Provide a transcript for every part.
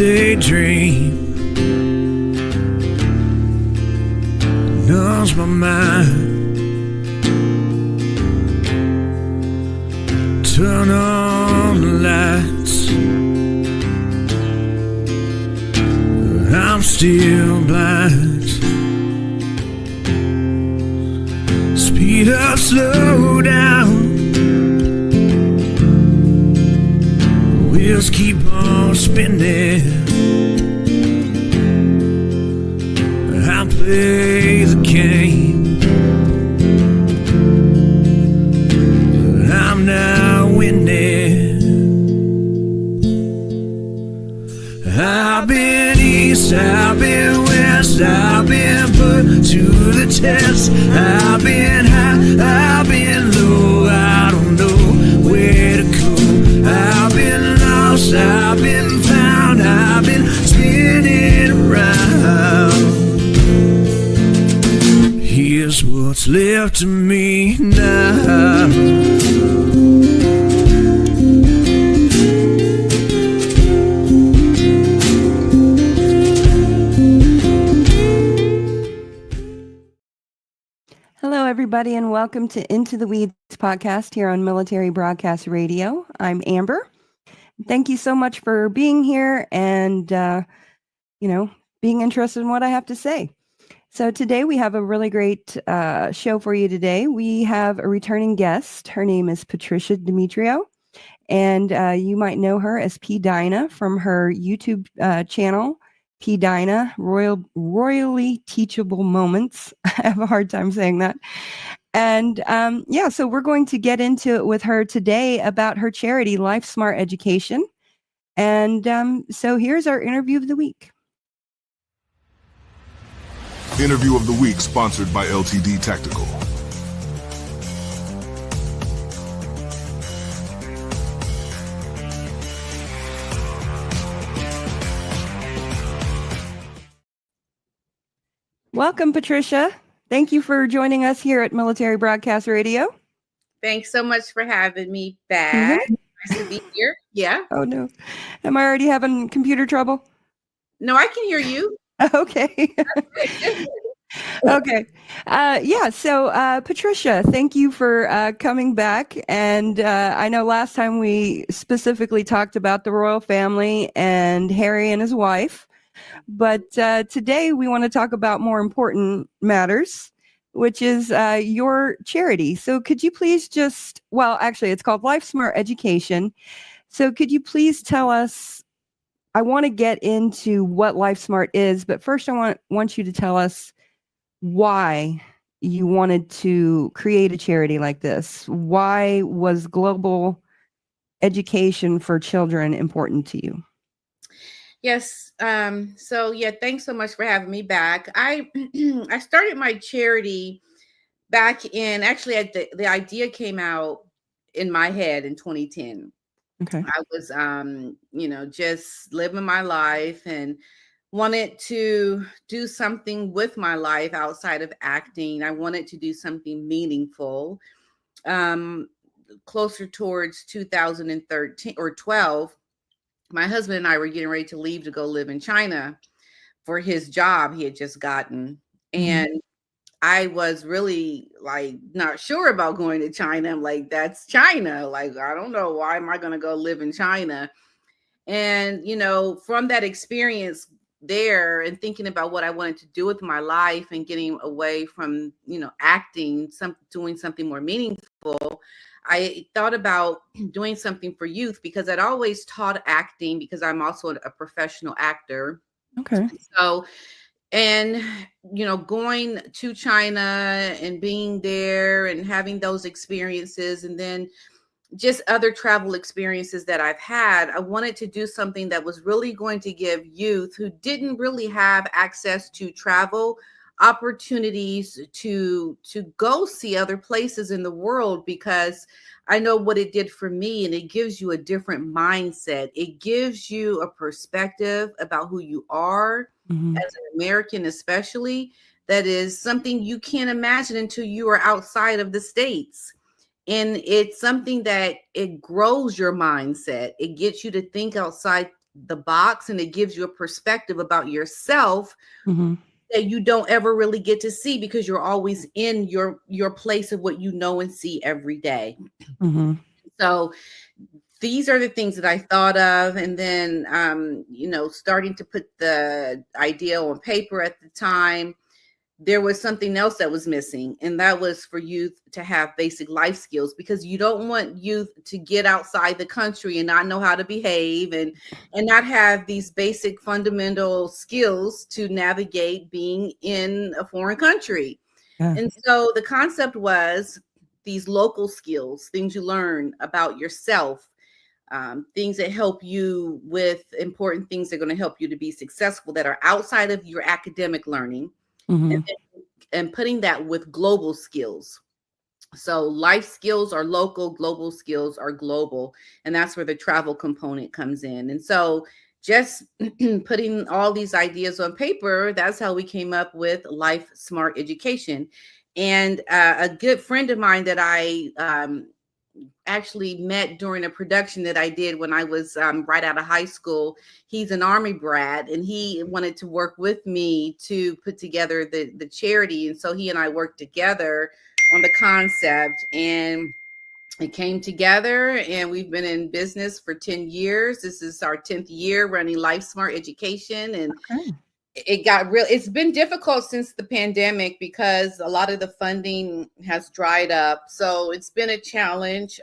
daydream numbs my mind. Turn on the lights, I'm still blind. Speed up, slow down, wheels keep on spinning. I play the game, I'm not winning. I've been east, I've been west, I've been put to the test. I've been high, I've been low, I don't know where to go. I've been lost, I've been found, I've been spinning around. Here's what's left of me now. Hello, everybody, and welcome to Into the Weeds podcast here on Military Broadcast Radio. I'm Amber. Thank you so much for being here and, being interested in what I have to say. So today we have a really great show for you today. We have a returning guest. Her name is Patricia Demetriou, and you might know her as PDina from her YouTube channel, PDina, Royally Teachable Moments. I have a hard time saying that. And so we're going to get into it with her today about her charity, LifeSmart Education. And so here's our interview of the week. Interview of the week sponsored by LTD Tactical. Welcome, Patricia. Thank you for joining us here at Military Broadcast Radio. Thanks so much for having me back. Mm-hmm. Nice to be here. Yeah. Oh, no. Am I already having computer trouble? No, I can hear you. Okay. Okay. So Patricia, thank you for coming back. And I know last time we specifically talked about the royal family and Harry and his wife. But today we want to talk about more important matters, which is your charity. So could you please actually it's called LifeSmart Education. So could you please tell us, I want to get into what LifeSmart is, but first I want you to tell us why you wanted to create a charity like this. Why was global education for children important to you? Yes. Thanks so much for having me back. I started my charity back in, the idea came out in my head in 2010. Okay. I was, just living my life and wanted to do something with my life outside of acting. I wanted to do something meaningful. Closer towards 2013 or 12, my husband and I were getting ready to leave to go live in China for his job he had just gotten. And I was really not sure about going to China. I'm like, that's China. Like, I don't know. Why am I going to go live in China? And, from that experience there and thinking about what I wanted to do with my life and getting away from, acting, doing something more meaningful, I thought about doing something for youth because I'd always taught acting because I'm also a professional actor. Okay. So, going to China and being there and having those experiences and then just other travel experiences that I've had, I wanted to do something that was really going to give youth who didn't really have access to travel opportunities to go see other places in the world, because I know what it did for me, and it gives you a different mindset. It gives you a perspective about who you are as an American, especially. That is something you can't imagine until you are outside of the States. And it's something that it grows your mindset. It gets you to think outside the box, and it gives you a perspective about yourself Mm-hmm. that you don't ever really get to see because you're always in your place of what you know and see every day. Mm-hmm. So these are the things that I thought of. And then, starting to put the idea on paper at the time, there was something else that was missing. And that was for youth to have basic life skills, because you don't want youth to get outside the country and not know how to behave and not have these basic fundamental skills to navigate being in a foreign country. Yeah. And so the concept was these local skills, things you learn about yourself, things that help you with important things that are going to help you to be successful that are outside of your academic learning, Mm-hmm. and putting that with global skills. So life skills are local, global skills are global. And that's where the travel component comes in. And so just putting all these ideas on paper, that's how we came up with LifeSmart Education. And a good friend of mine that I actually met during a production that I did when I was right out of high school. He's an Army brat, and he wanted to work with me to put together the charity. And so he and I worked together on the concept, and it came together, and we've been in business for 10 years. This is our 10th year running LifeSmart Education. And Okay. it's been difficult since the pandemic because a lot of the funding has dried up. So it's been a challenge.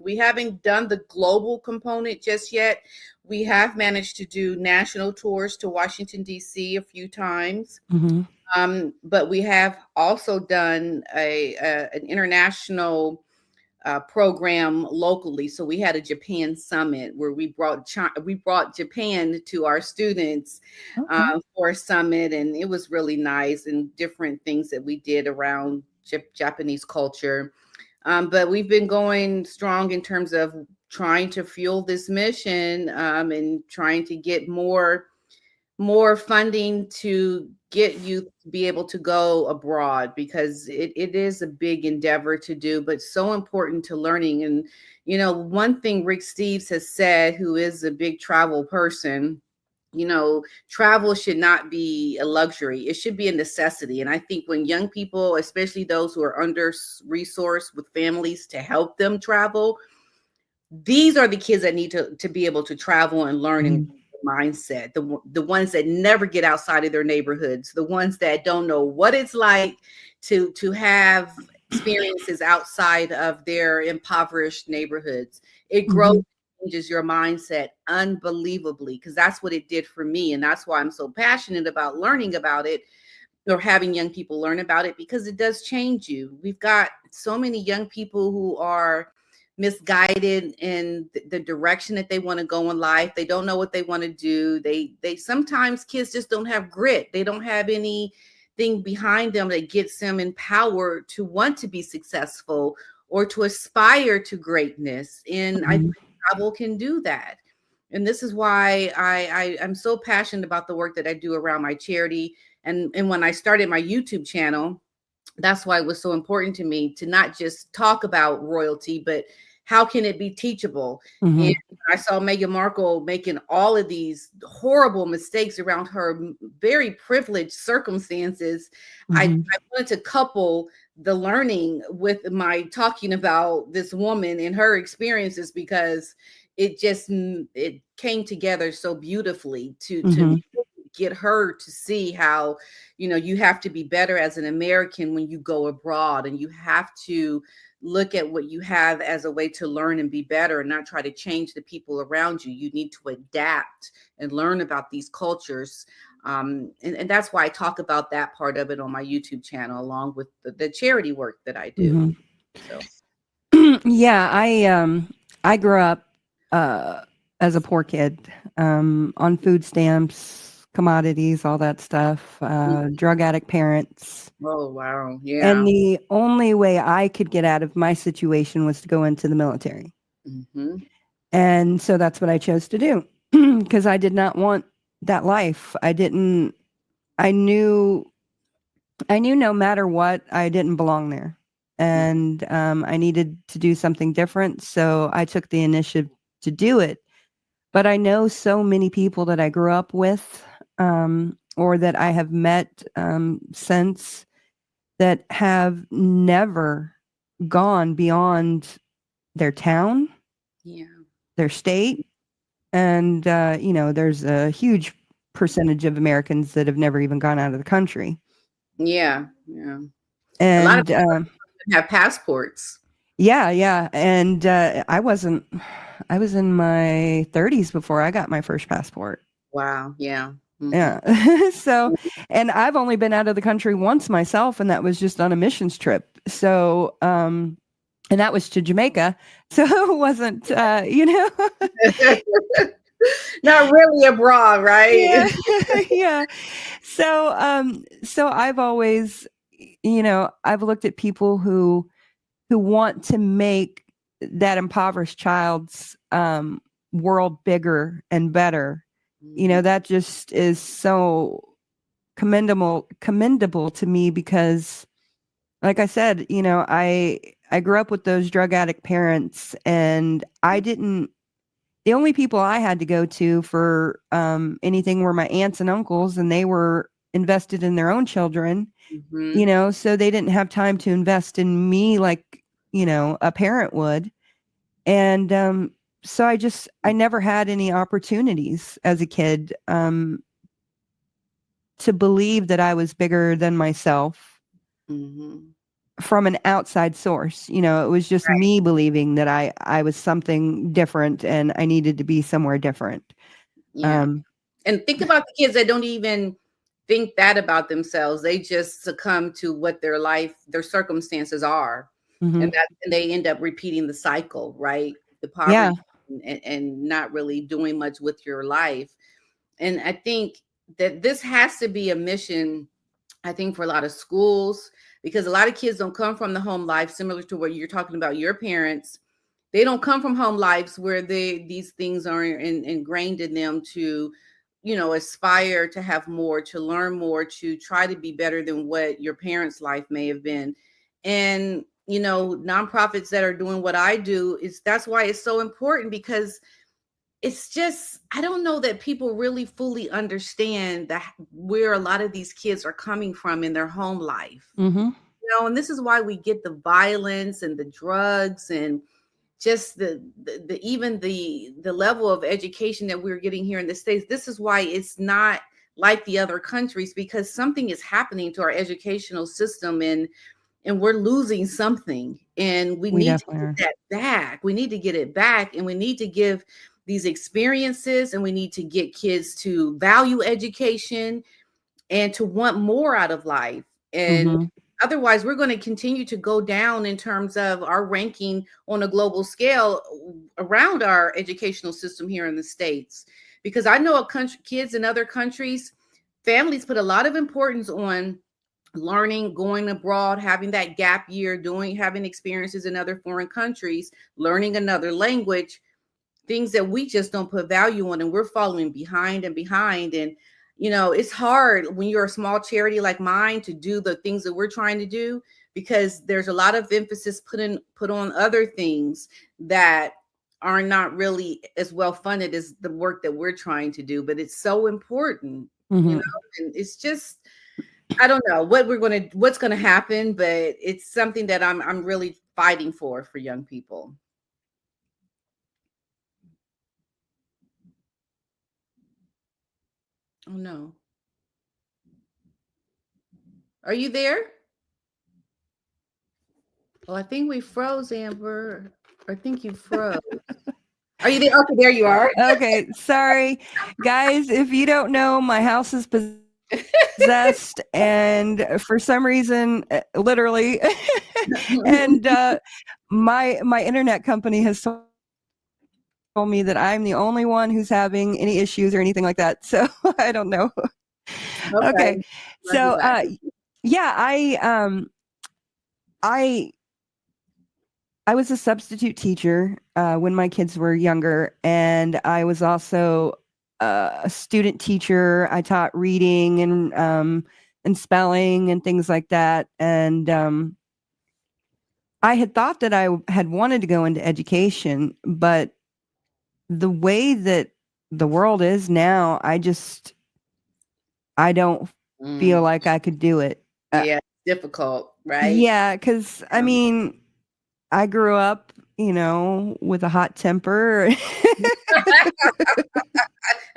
We haven't done the global component just yet. We have managed to do national tours to Washington, D.C. a few times. Mm-hmm. But we have also done an international program locally. So we had a Japan summit where we brought Japan to our students Okay. for a summit, and it was really nice, and different things that we did around Japanese culture. But we've been going strong in terms of trying to fuel this mission, and trying to get more funding to get youth to be able to go abroad, because it is a big endeavor to do, but so important to learning. And, one thing Rick Steves has said, who is a big travel person, travel should not be a luxury. It should be a necessity. And I think when young people, especially those who are under-resourced with families to help them travel, these are the kids that need to be able to travel and learn and mindset, the ones that never get outside of their neighborhoods, the ones that don't know what it's like to have experiences outside of their impoverished neighborhoods. It grows, changes your mindset unbelievably, because that's what it did for me. And that's why I'm so passionate about learning about it, or having young people learn about it, because it does change you. We've got so many young people who are misguided in the direction that they want to go in life. They don't know what they want to do. They sometimes kids just don't have grit. They don't have anything behind them that gets them empowered to want to be successful or to aspire to greatness. And I think travel can do that. And this is why I'm so passionate about the work that I do around my charity. And when I started my YouTube channel, that's why it was so important to me to not just talk about royalty, but how can it be teachable? And I saw Meghan Markle making all of these horrible mistakes around her very privileged circumstances. I wanted to couple the learning with my talking about this woman and her experiences, because it came together so beautifully to get her to see how, you have to be better as an American when you go abroad, and you have to look at what you have as a way to learn and be better, and not try to change the people around you. You need to adapt and learn about these cultures. And that's why I talk about that part of it on my YouTube channel, along with the charity work that I do. So. Yeah, I grew up as a poor kid, on food stamps, commodities, all that stuff, drug addict parents. Oh, wow. Yeah. And the only way I could get out of my situation was to go into the military. And so that's what I chose to do, because I did not want that life. I knew no matter what, I didn't belong there. And I needed to do something different. So I took the initiative to do it. But I know so many people that I grew up with, or that I have met since, that have never gone beyond their town, Yeah. their state. And, there's a huge percentage of Americans that have never even gone out of the country. Yeah. Yeah. A lot of And, people have passports. yeah. And I was in my 30s before I got my first passport. Wow. Yeah. Mm-hmm. Yeah. So, and I've only been out of the country once myself, and that was just on a missions trip. So, and that was to Jamaica. So it wasn't, Not really abroad, right? Yeah. Yeah. So I've always, I've looked at people who want to make that impoverished child's world bigger and better. That just is so commendable to me, because like I said, I grew up with those drug addict parents, and the only people I had to go to for anything were my aunts and uncles, and they were invested in their own children, Mhm. so they didn't have time to invest in me like, a parent would. And so I never had any opportunities as a kid to believe that I was bigger than myself Mhm. from an outside source. It was just Right. me believing that I was something different and I needed to be somewhere different. Yeah. And think about the kids that don't even think that about themselves. They just succumb to what their circumstances are. Mhm. And they end up repeating the cycle, right? The Yeah. poverty and not really doing much with your life. And I think that this has to be a mission, I think, for a lot of schools, because a lot of kids don't come from the home life similar to what you're talking about. Your parents, they don't come from home lives where these things are ingrained in them to, aspire to have more, to learn more, to try to be better than what your parents' life may have been. And nonprofits that are doing what I do, that's why it's so important, because it's just, I don't know that people really fully understand that where a lot of these kids are coming from in their home life. Mhm. And this is why we get the violence and the drugs and just the even the level of education that we're getting here in the States. This is why it's not like the other countries, because something is happening to our educational system, and we're losing something, and we We need to definitely get are. that back. We need to get it back, and we need to give these experiences, and we need to get kids to value education and to want more out of life. And Mhm. otherwise, we're going to continue to go down in terms of our ranking on a global scale around our educational system here in the States. Because I know kids in other countries, families put a lot of importance on learning, going abroad, having that gap year, having experiences in other foreign countries, learning another language, things that we just don't put value on, and we're falling behind and behind. And it's hard when you're a small charity like mine to do the things that we're trying to do, because there's a lot of emphasis put on other things that are not really as well funded as the work that we're trying to do. But it's so important, Mhm. and it's just, I don't know what's gonna happen, but it's something that I'm really fighting for young people. Oh no. Are you there? Well, I think we froze, Amber. I think you froze. Are you there? Okay, there you are. Okay, sorry. Guys, if you don't know, my house is possessed, and for some reason, literally, and my internet company has told me that I'm the only one who's having any issues or anything like that. So I don't know. Okay. Okay. Glad you're So back. yeah, I I was a substitute teacher when my kids were younger, and I was also a student teacher. I taught reading and spelling and things like that. And I had thought that I had wanted to go into education, but the way that the world is now, I don't feel like I could do it. Yeah, it's difficult, right? Yeah, because I mean, I grew up, with a hot temper.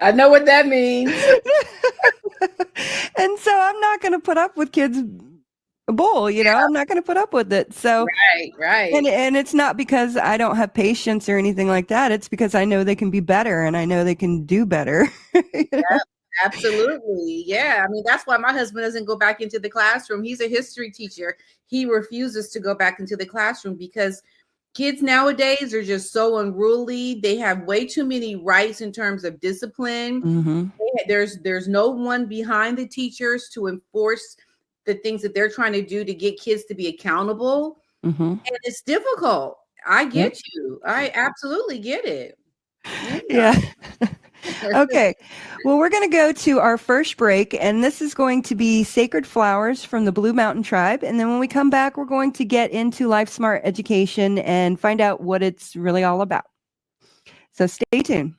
I know what that means. And so I'm not going to put up with kids bull, I'm not going to put up with it. So right. And it's not because I don't have patience or anything like that. It's because I know they can be better and I know they can do better. Absolutely. Yeah. I mean, that's why my husband doesn't go back into the classroom. He's a history teacher. He refuses to go back into the classroom because kids nowadays are just so unruly. They have way too many rights in terms of discipline. Mm-hmm. There's no one behind the teachers to enforce the things that they're trying to do to get kids to be accountable. Mm-hmm. And it's difficult. I get you. I absolutely get it. Yeah. Okay. Well, we're going to go to our first break, and this is going to be Sacred Flowers from the Blue Mountain Tribe. And then when we come back, we're going to get into LifeSmart Education and find out what it's really all about. So stay tuned.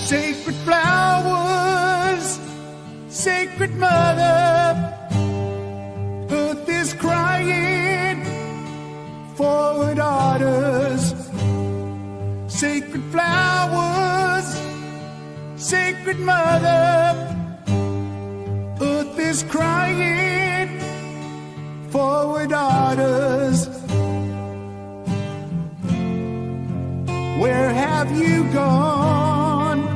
Sacred flowers, sacred mother, earth is crying for her daughters. Sacred flowers, sacred mother, earth is crying for her daughters. Where have you gone?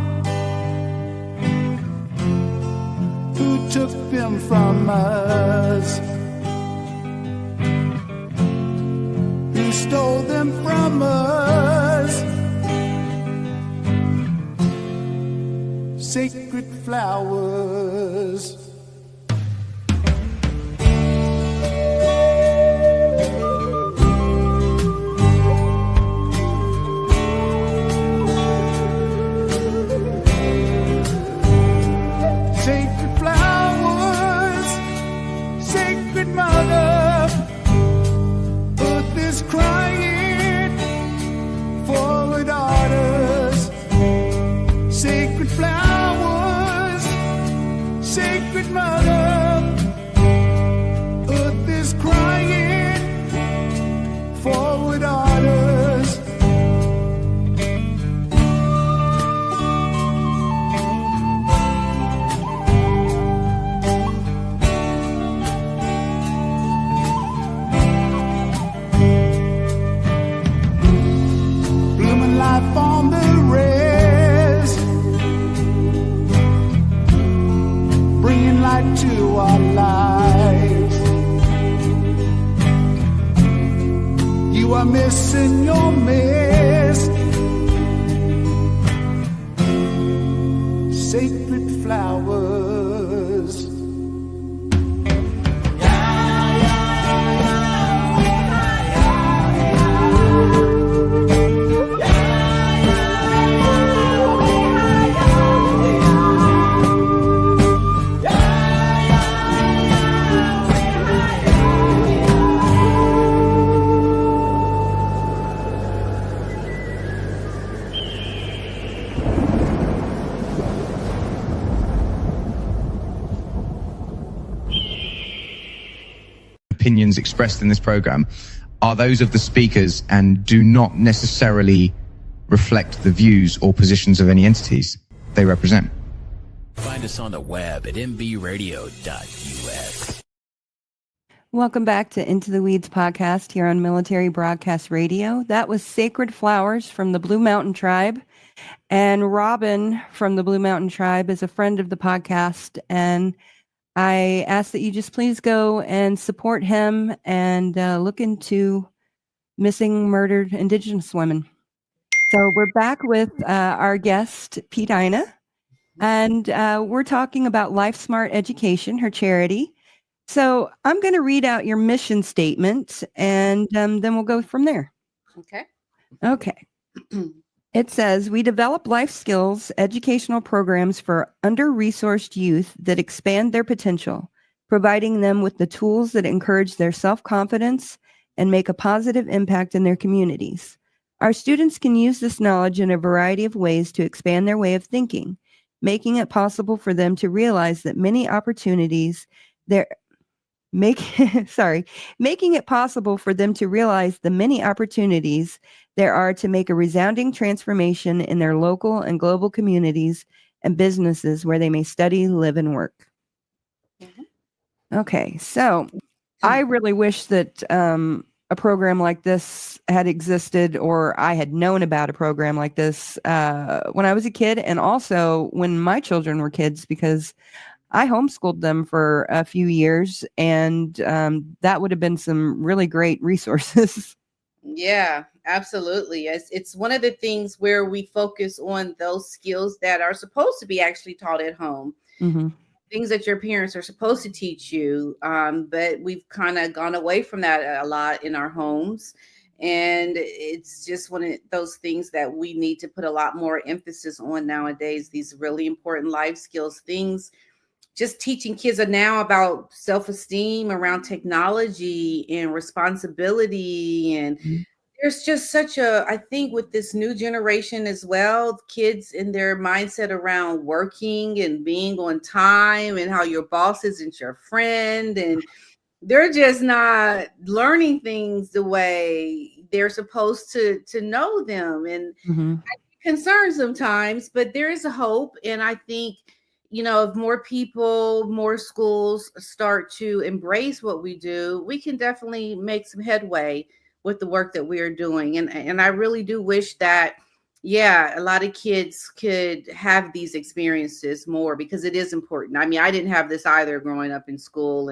Who took them from us? Who stole them from us? Sacred flowers. Sacred flowers, sacred mother, earth is crying for her daughters. Sacred flowers, sacred mother, earth is crying for her daughters. Life on the res, bringing light to our lives. You are missing your mist. Sacred flowers. opinions expressed in this program are those of the speakers and do not necessarily reflect the views or positions of any entities they represent. Find us on the web at mbradio.us. Welcome back to Into the Weeds podcast here on Military Broadcast Radio. That was Sacred Flowers from the Blue Mountain Tribe. And Robin from the Blue Mountain Tribe is a friend of the podcast. And I ask that you just please go and support him and look into missing, murdered Indigenous women. So we're back with our guest, PDina. And we're talking about LifeSmart Education, her charity. So I'm going to read out your mission statement, and then we'll go from there. Okay. It says, we develop life skills, educational programs for under-resourced youth that expand their potential, providing them with the tools that encourage their self-confidence and make a positive impact in their communities. Our students can use this knowledge in a variety of ways to expand their way of thinking, making it possible for them to realize that making it possible for them to realize the many opportunities there are to make a resounding transformation in their local and global communities and businesses where they may study, live, and work. Okay, so I really wish that a program like this had existed, or I had known about a program like this when I was a kid, and also when my children were kids, because I homeschooled them for a few years, and that would have been some really great resources. Yeah, absolutely. It's one of the things where we focus on those skills that are supposed to be actually taught at home. Mm-hmm. Things that your parents are supposed to teach you. But we've kind of gone away from that a lot in our homes. And it's just one of those things that we need to put a lot more emphasis on nowadays, these really important life skills, things. Just teaching kids now about self-esteem around technology and responsibility. And there's just I think with this new generation as well, kids in their mindset around working and being on time and how your boss isn't your friend. And they're just not learning things the way they're supposed to know them. And I get concerned sometimes, but there is a hope. And I think, if more people, more schools start to embrace what we do, we can definitely make some headway with the work that we are doing. And I really do wish that, a lot of kids could have these experiences more, because it is important. I mean, I didn't have this either growing up in school,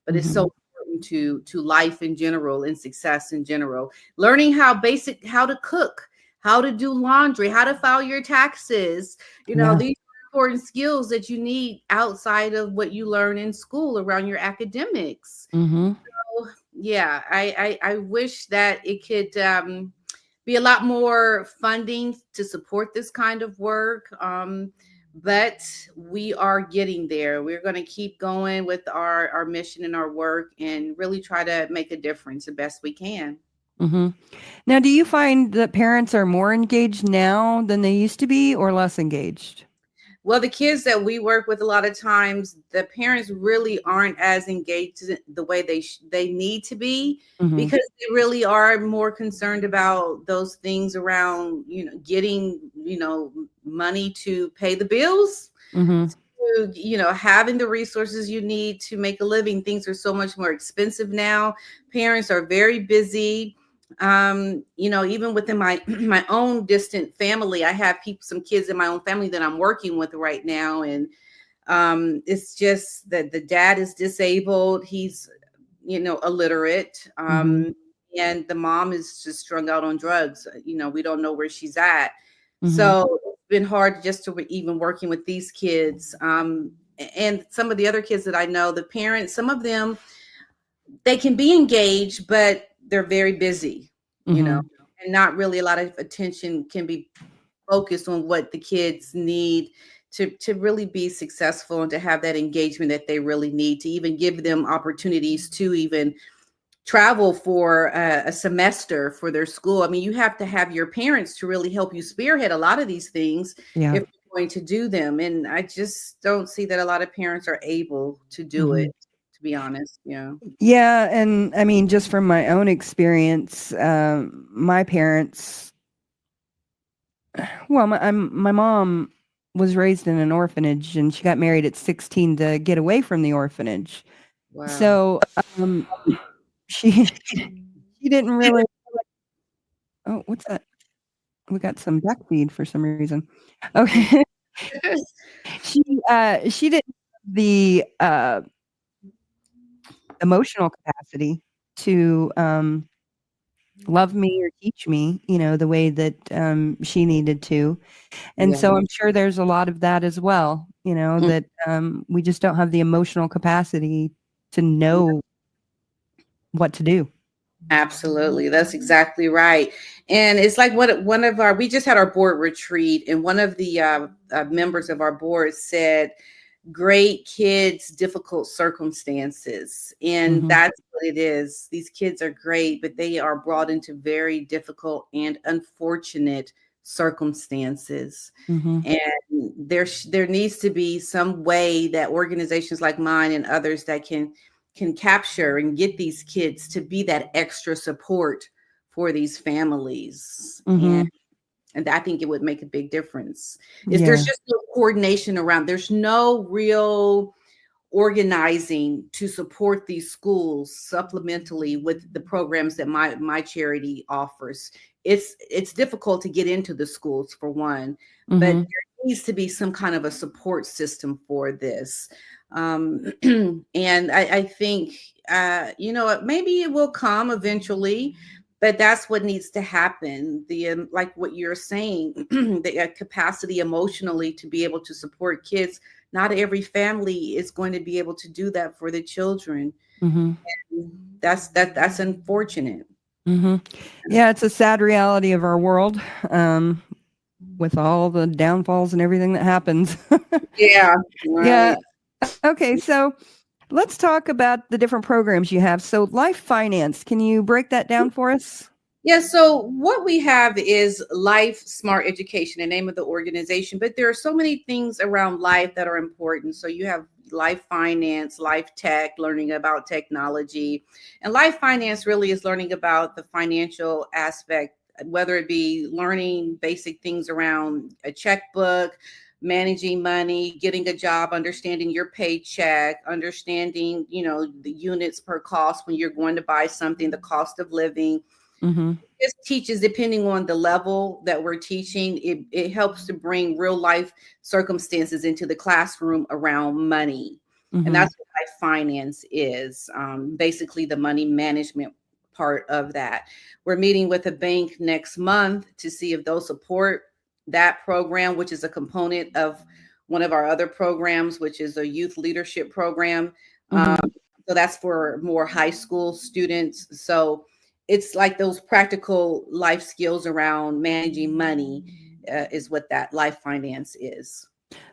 but it's so important to life in general and success in general. Learning how to cook, how to do laundry, how to file your taxes, these important skills that you need outside of what you learn in school around your academics. So, I wish that it could be a lot more funding to support this kind of work. But we are getting there. We're going to keep going with our mission and our work and really try to make a difference the best we can. Now, do you find that parents are more engaged now than they used to be, or less engaged? Well, the kids that we work with, a lot of times, the parents really aren't as engaged the way they need to be, because they really are more concerned about those things around, getting, money to pay the bills, to, having the resources you need to make a living. Things are so much more expensive now. Parents are very busy. Even within my own distant family, I have some kids in my own family that I'm working with right now. And it's just that the dad is disabled. He's, illiterate. And the mom is just strung out on drugs. We don't know where she's at. So it's been hard just to even working with these kids. And some of the other kids that I know, the parents, some of them, they can be engaged, but they're very busy, and not really a lot of attention can be focused on what the kids need to really be successful and to have that engagement that they really need, to even give them opportunities to even travel for a semester for their school. I mean, you have to have your parents to really help you spearhead a lot of these things if you're going to do them. And I just don't see that a lot of parents are able to do it, to be honest. Yeah. Yeah, and I mean, just from my own experience, my parents, well, my mom was raised in an orphanage, and she got married at 16 to get away from the orphanage. Wow. So she didn't really. Oh, what's that? We got some duck feed for some reason. Okay, she didn't have the emotional capacity to love me or teach me, the way that she needed to. And Yeah. so I'm sure there's a lot of that as well, that we just don't have the emotional capacity to know what to do. Absolutely. That's exactly right. And it's like we just had our board retreat, and one of the members of our board said, great kids, difficult circumstances. And that's what it is. These kids are great, but they are brought into very difficult and unfortunate circumstances. And there needs to be some way that organizations like mine and others that can capture and get these kids to be that extra support for these families. And I think it would make a big difference. There's just no coordination around. There's no real organizing to support these schools supplementally with the programs that my charity offers. It's difficult to get into the schools, for one, but there needs to be some kind of a support system for this. And I think, maybe it will come eventually, but that's what needs to happen. Like what you're saying, the capacity emotionally to be able to support kids. Not every family is going to be able to do that for the children. And that's unfortunate. Yeah, it's a sad reality of our world, with all the downfalls and everything that happens. Yeah. Right. Yeah. Okay, so let's talk about the different programs you have. So Life Finance, can you break that down for us? Yeah, so what we have is LifeSmart Education, the name of the organization, but there are so many things around life that are important. So you have Life Finance, Life Tech, learning about technology. And Life Finance really is learning about the financial aspect, whether it be learning basic things around a checkbook, managing money, getting a job, understanding your paycheck, understanding, the units per cost when you're going to buy something, the cost of living. It teaches, depending on the level that we're teaching, it helps to bring real life circumstances into the classroom around money. And that's what Life Finance is, basically the money management part of that. We're meeting with a bank next month to see if they'll support that program, which is a component of one of our other programs, which is a youth leadership program. So that's for more high school students. So it's like those practical life skills around managing money is what that Life Finance is.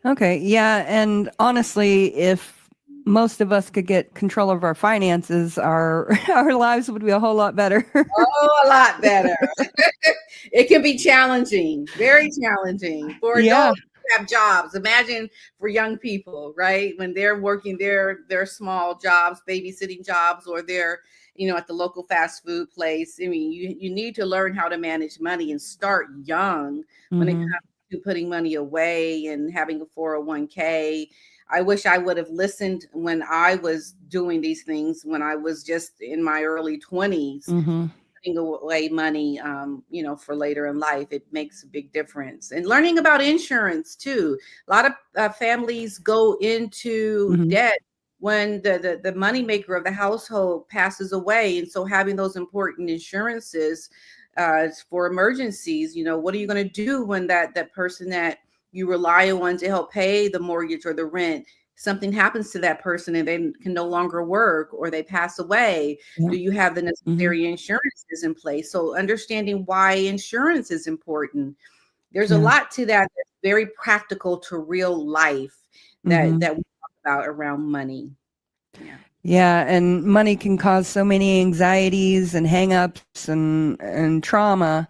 Okay. Yeah. And honestly, if most of us could get control of our finances, our lives would be a whole lot better. Oh, a lot better. It can be challenging, very challenging for adults who have jobs. Imagine for young people, right? When they're working their small jobs, babysitting jobs, or they're, at the local fast food place. I mean, you need to learn how to manage money and start young when it comes to putting money away and having a 401k. I wish I would have listened when I was doing these things, when I was just in my early 20s, putting away money, for later in life. It makes a big difference. And learning about insurance too. A lot of families go into debt when the moneymaker of the household passes away. And so having those important insurances for emergencies, what are you going to do when that person that you rely on to help pay the mortgage or the rent, something happens to that person and they can no longer work or they pass away? Do you have the necessary insurances in place? So understanding why insurance is important. There's a lot to that that's very practical to real life that we talk about around money. Yeah, and money can cause so many anxieties and hangups and trauma,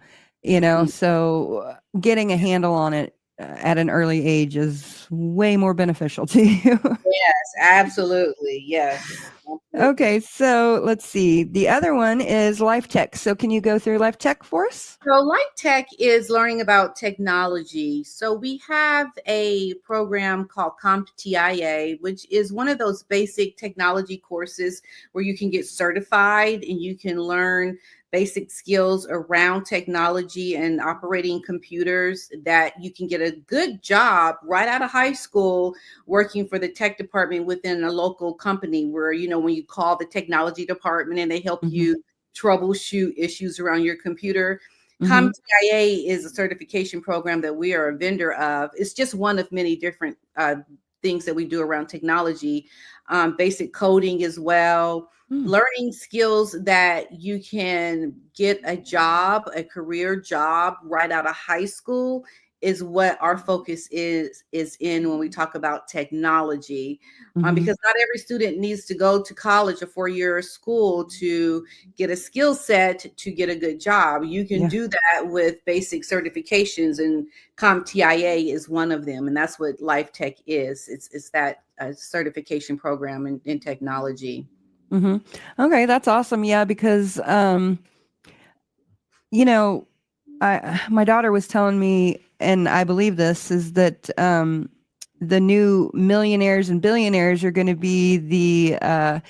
so getting a handle on it at an early age is way more beneficial to you. Yes, absolutely. Yes. Okay, so let's see. The other one is Life Tech. So can you go through Life Tech for us? So Life Tech is learning about technology. So we have a program called CompTIA, which is one of those basic technology courses where you can get certified and you can learn basic skills around technology and operating computers, that you can get a good job right out of high school working for the tech department within a local company, where, you know, when you call the technology department and they help you troubleshoot issues around your computer. CompTIA is a certification program that we are a vendor of. It's just one of many different things that we do around technology, basic coding as well. Learning skills that you can get a job, a career job right out of high school is what our focus is in when we talk about technology, because not every student needs to go to college, a 4-year school, to get a skill set to get a good job. You can do that with basic certifications, and CompTIA is one of them, and that's what Life Tech is. It's that certification program in technology. Okay, that's awesome. Yeah, because you know, my daughter was telling me, and I believe this, is that the new millionaires and billionaires are going to be the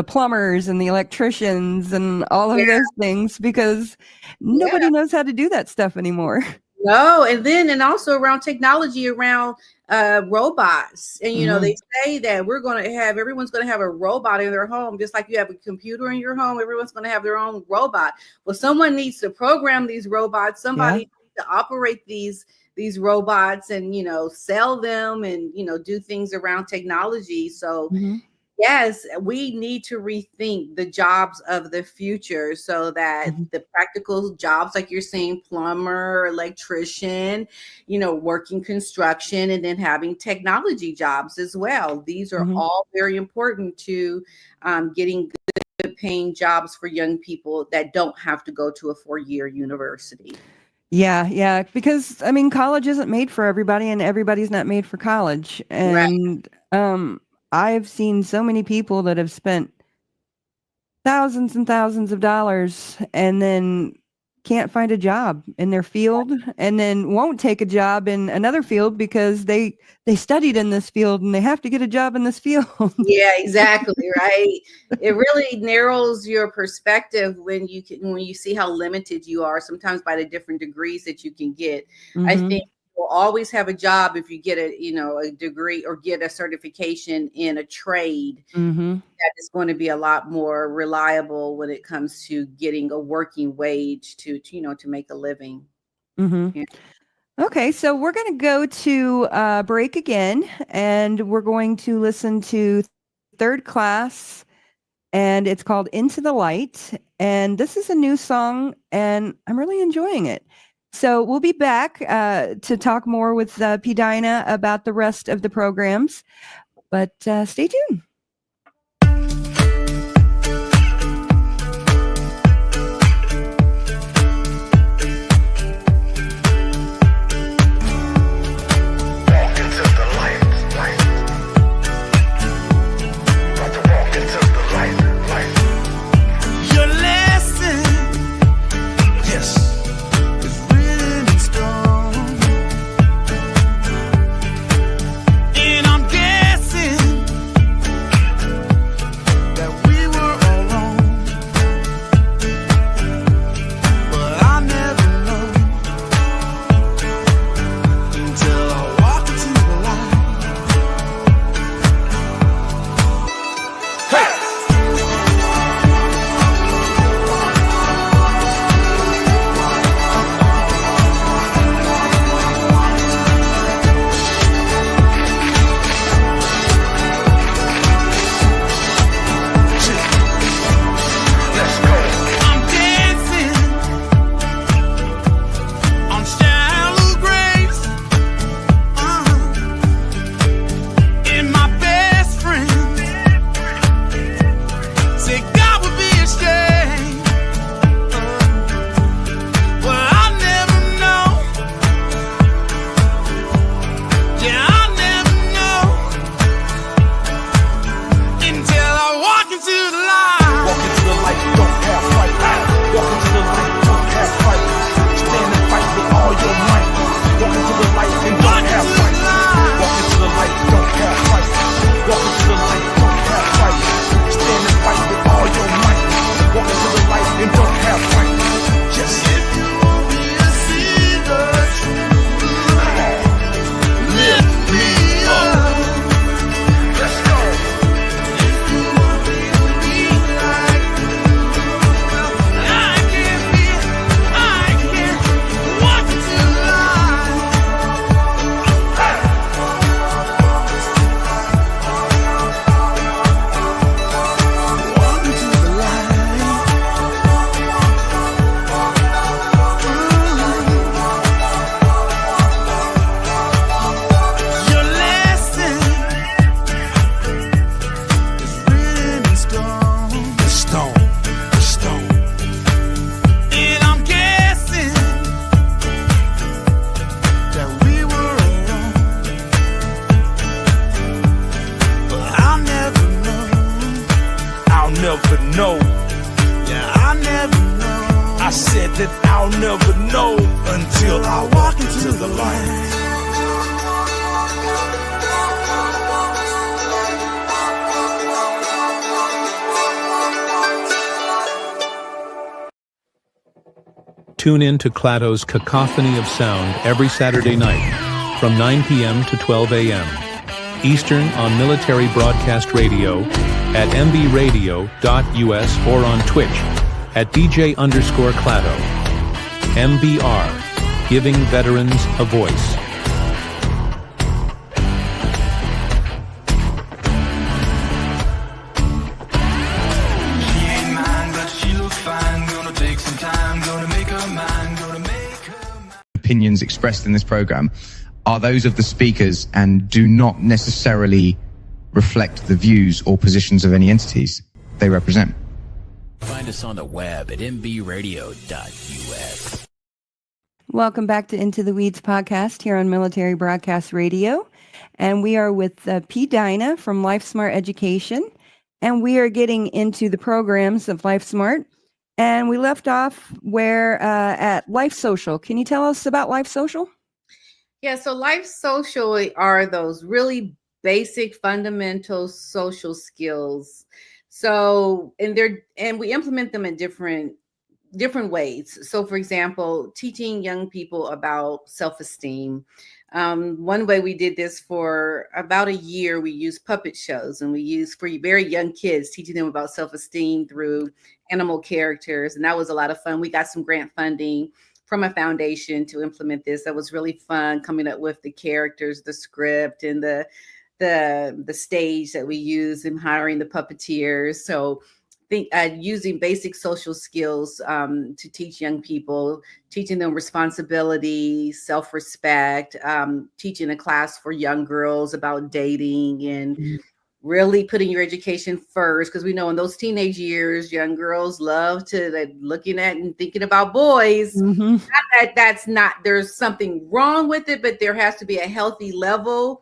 plumbers and the electricians and all of those things, because nobody knows how to do that stuff anymore. No, and also around technology, around robots. And, you know, they say that everyone's going to have a robot in their home, just like you have a computer in your home. Everyone's going to have their own robot. Well, someone needs to program these robots. Somebody needs to operate these robots and, you know, sell them and, you know, do things around technology. So yes, we need to rethink the jobs of the future, so that the practical jobs, like you're saying, plumber, electrician, you know, working construction, and then having technology jobs as well. These are all very important to getting good paying jobs for young people that don't have to go to a 4-year university. Yeah, because I mean, college isn't made for everybody, and everybody's not made for college. And I've seen so many people that have spent thousands and thousands of dollars and then can't find a job in their field, and then won't take a job in another field because they studied in this field and they have to get a job in this field. Yeah, exactly. Right. It really narrows your perspective when you see how limited you are sometimes by the different degrees that you can get. I think you'll always have a job if you get a degree or get a certification in a trade. That is going to be a lot more reliable when it comes to getting a working wage to make a living. Okay, so we're going to go to break again, and we're going to listen to Third Class, and it's called Into the Light. And this is a new song, and I'm really enjoying it. So we'll be back to talk more with PDina about the rest of the programs, but stay tuned. said that I'll never know until I walk into the light. Tune in to Clado's Cacophony of Sound every Saturday night from 9 p.m. to 12 a.m. Eastern on Military Broadcast Radio at mbradio.us or on Twitch at DJ_Clado. MBR, giving veterans a voice. Opinions expressed in this program are those of the speakers and do not necessarily reflect the views or positions of any entities they represent. Find us on the web at mbradio.us. Welcome back to Into the Weeds podcast here on Military Broadcast Radio. And we are with PDina from LifeSmart Education. And we are getting into the programs of LifeSmart. And we left off at Life Social. Can you tell us about Life Social? Yeah, so Life Social are those really basic, fundamental social skills. So, and we implement them in different ways. So, for example, teaching young people about self-esteem. One way we did this for about a year, we used puppet shows, and we used for very young kids, teaching them about self-esteem through animal characters. And that was a lot of fun. We got some grant funding from a foundation to implement this. That was really fun, coming up with the characters, the script, and the stage that we use, and hiring the puppeteers. So using basic social skills to teach young people, teaching them responsibility, self-respect, teaching a class for young girls about dating, and really putting your education first, because we know in those teenage years, young girls love to looking at and thinking about boys. Mm-hmm. That's not, there's something wrong with it, but there has to be a healthy level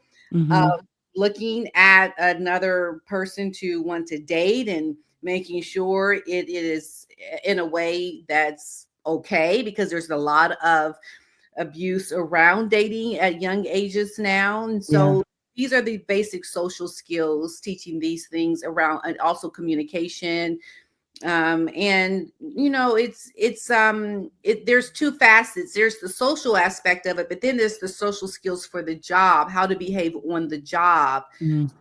of looking at another person to want to date, and making sure it is in a way that's okay, because there's a lot of abuse around dating at young ages now. And so these are the basic social skills, teaching these things around, and also communication. And you know, there's two facets. There's the social aspect of it, but then there's the social skills for the job, how to behave on the job.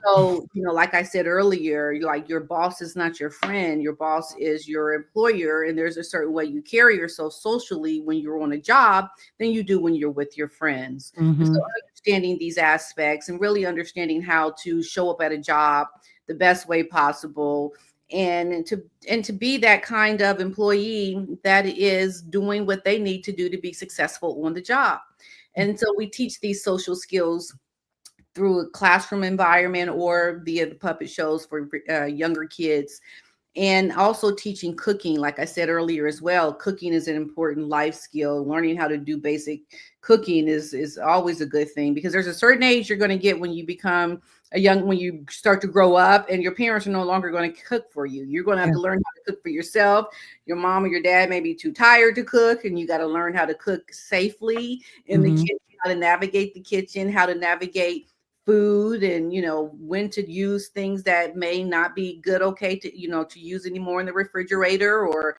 So, you know, like I said earlier, your boss is not your friend, your boss is your employer, and there's a certain way you carry yourself socially when you're on a job than you do when you're with your friends. So understanding these aspects and really understanding how to show up at a job the best way possible, and to be that kind of employee that is doing what they need to do to be successful on the job. And so we teach these social skills through a classroom environment or via the puppet shows for younger kids. And also teaching cooking, like I said earlier as well. Cooking is an important life skill. Learning how to do basic cooking is always a good thing, because there's a certain age you're going to get when you become when you start to grow up, and your parents are no longer going to cook for you. You're going to have to learn how to cook for yourself. Your mom or your dad may be too tired to cook, and you got to learn how to cook safely in the kitchen, how to navigate the kitchen, how to navigate food, and you know, when to use things that may not be good to use anymore in the refrigerator, or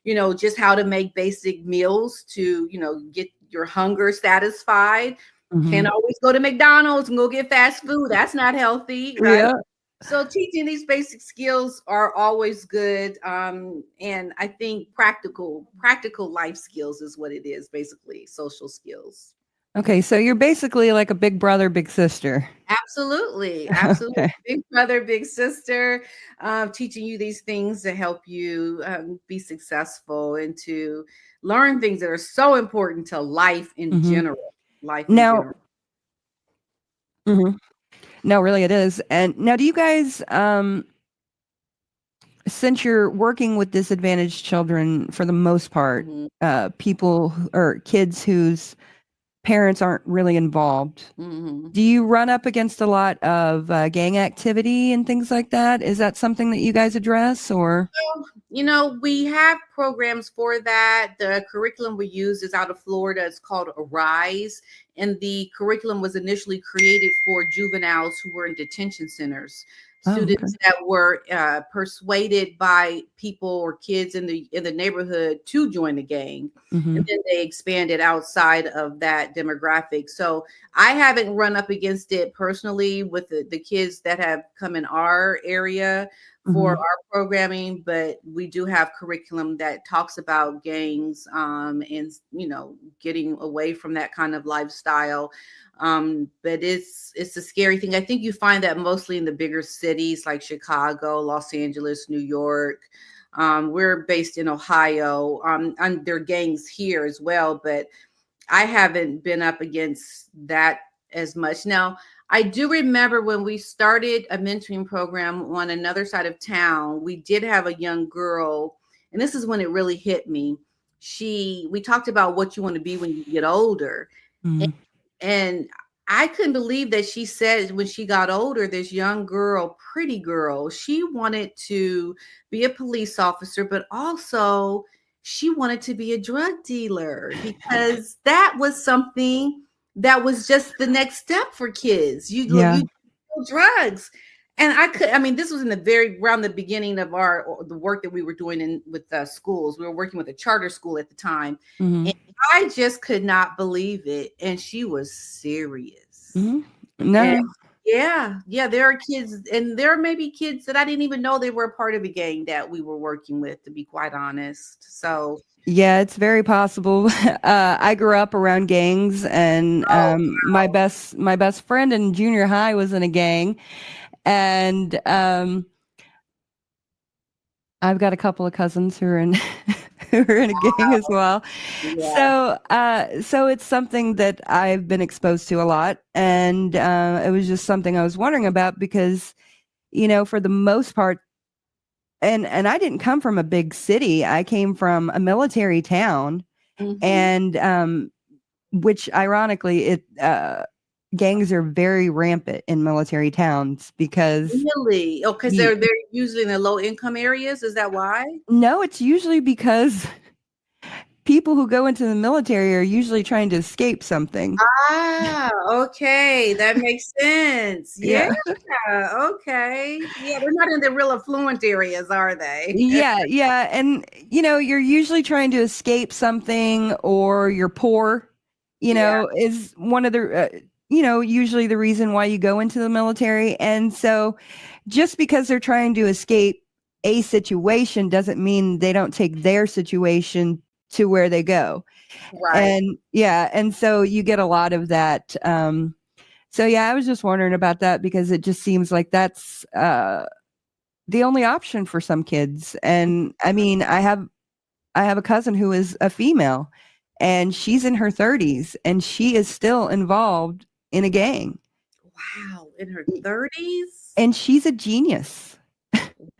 you know, just how to make basic meals to, you know, get your hunger satisfied. Can't always go to McDonald's and go get fast food. That's not healthy, right? So teaching these basic skills are always good. And I think practical life skills is what it is, basically, social skills. Okay, so you're basically like a big brother, big sister. Absolutely. Okay. Big brother, big sister, teaching you these things to help you be successful and to learn things that are so important to life in general. No, really it is. And now, do you guys, since you're working with disadvantaged children for the most part, people or kids whose parents aren't really involved. Mm-hmm. Do you run up against a lot of gang activity and things like that? Is that something that you guys address, or? We have programs for that. The curriculum we use is out of Florida. It's called Arise. And the curriculum was initially created for juveniles who were in detention centers. Students that were persuaded by people or kids in the neighborhood to join the gang. Mm-hmm. And then they expanded outside of that demographic. So I haven't run up against it personally with the kids that have come in our area for our programming, but we do have curriculum that talks about gangs and getting away from that kind of lifestyle. But it's a scary thing. I think you find that mostly in the bigger cities like Chicago, Los Angeles, New York. We're based in Ohio. And there are gangs here as well, but I haven't been up against that as much. Now, I do remember when we started a mentoring program on another side of town, we did have a young girl, and this is when it really hit me. We talked about what you want to be when you get older. Mm-hmm. And I couldn't believe that she said when she got older, this young girl, pretty girl, she wanted to be a police officer, but also she wanted to be a drug dealer because that was something that was just the next step for kids. You do drugs. And this was around the beginning of the work that we were doing with schools. We were working with a charter school at the time. Mm-hmm. And I just could not believe it. And she was serious. Mm-hmm. No. And there are kids, and there may be kids that I didn't even know they were a part of a gang that we were working with, to be quite honest. So yeah, it's very possible. I grew up around gangs, and my best friend in junior high was in a gang, and I've got a couple of cousins who are in a gang as well. Yeah. So it's something that I've been exposed to a lot, and it was just something I was wondering about because, for the most part, and I didn't come from a big city. I came from a military town, and which ironically, gangs are very rampant in military towns because really, because they're usually in the low income areas. Is that why? No, it's usually because people who go into the military are usually trying to escape something. Ah, okay. That makes sense. Yeah. Okay. Yeah, they're not in the real affluent areas, are they? Yeah. And, you're usually trying to escape something, or you're poor, is one of the, usually the reason why you go into the military. And so just because they're trying to escape a situation doesn't mean they don't take their situation to where they go. Right. And so you get a lot of that. So I was just wondering about that because it just seems like that's the only option for some kids. And I mean, I have a cousin who is a female, and she's in her 30s, and she is still involved in a gang. Wow, in her 30s? And she's a genius.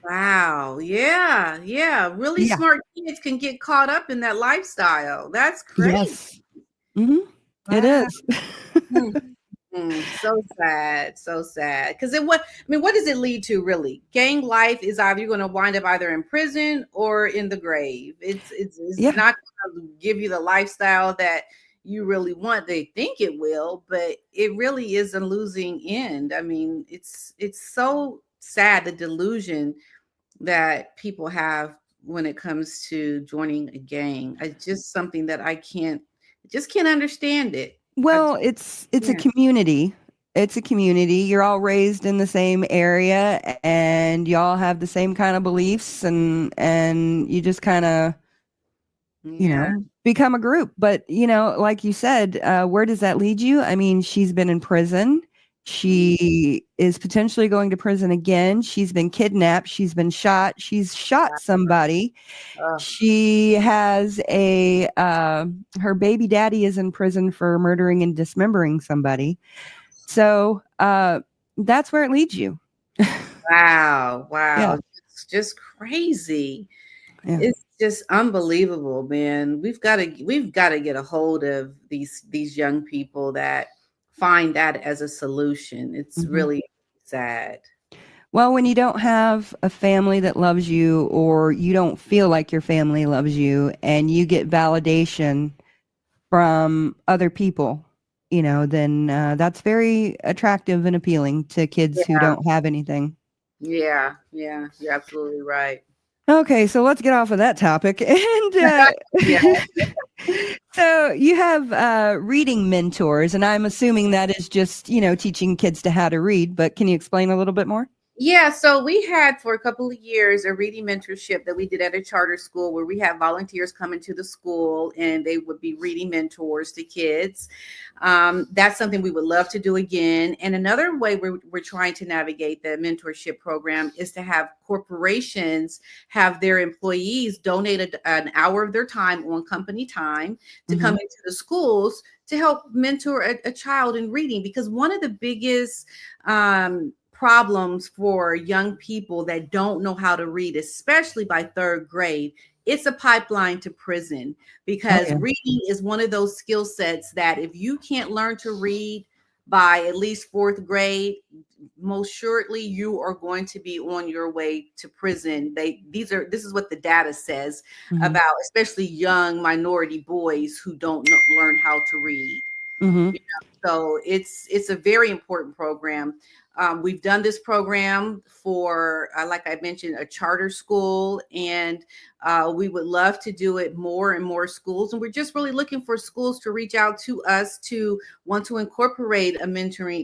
Wow. Yeah. Really smart kids can get caught up in that lifestyle. That's crazy. Yes. Mm-hmm. Wow. It is. So sad. Because what does it lead to, really? Gang life is either you're going to wind up either in prison or in the grave. It's not going to give you the lifestyle that you really want. They think it will, but it really is a losing end. I mean, it's so sad, the delusion that people have when it comes to joining a gang. It's just something that I can't understand it. Well, it's a community. It's a community. You're all raised in the same area, and y'all have the same kind of beliefs, and you just kind of, become a group. But, like you said, where does that lead you? I mean, she's been in prison. She is potentially going to prison again. She's been kidnapped. She's been shot. She's shot somebody. She has her baby daddy is in prison for murdering and dismembering somebody. So that's where it leads you. Wow. Yeah. It's just crazy. Yeah. just unbelievable, man. We've got to get a hold of these young people that find that as a solution. It's Mhm. really sad. Well, when you don't have a family that loves you, or you don't feel like your family loves you, and you get validation from other people, then that's very attractive and appealing to kids who Yeah, don't have anything. yeah, yeah. You're absolutely right. Okay, so let's get off of that topic. And Yeah. so you have reading mentors, and I'm assuming that is just, teaching kids to how to read, but can you explain a little bit more? Yeah, so we had for a couple of years a reading mentorship that we did at a charter school where we had volunteers come into the school and they would be reading mentors to kids. That's something we would love to do again. And another way we're trying to navigate the mentorship program is to have corporations have their employees donate an hour of their time on company time to come into the schools to help mentor a child in reading. Because one of the biggest problems for young people that don't know how to read, especially by third grade, it's a pipeline to prison, because yeah. reading is one of those skill sets that if you can't learn to read by at least fourth grade, most surely you are going to be on your way to prison. This is what the data says about especially young minority boys who don't learn how to read. Mm-hmm. So it's a very important program. We've done this program for, like I mentioned, a charter school, and we would love to do it more and more schools. And we're just really looking for schools to reach out to us to want to incorporate a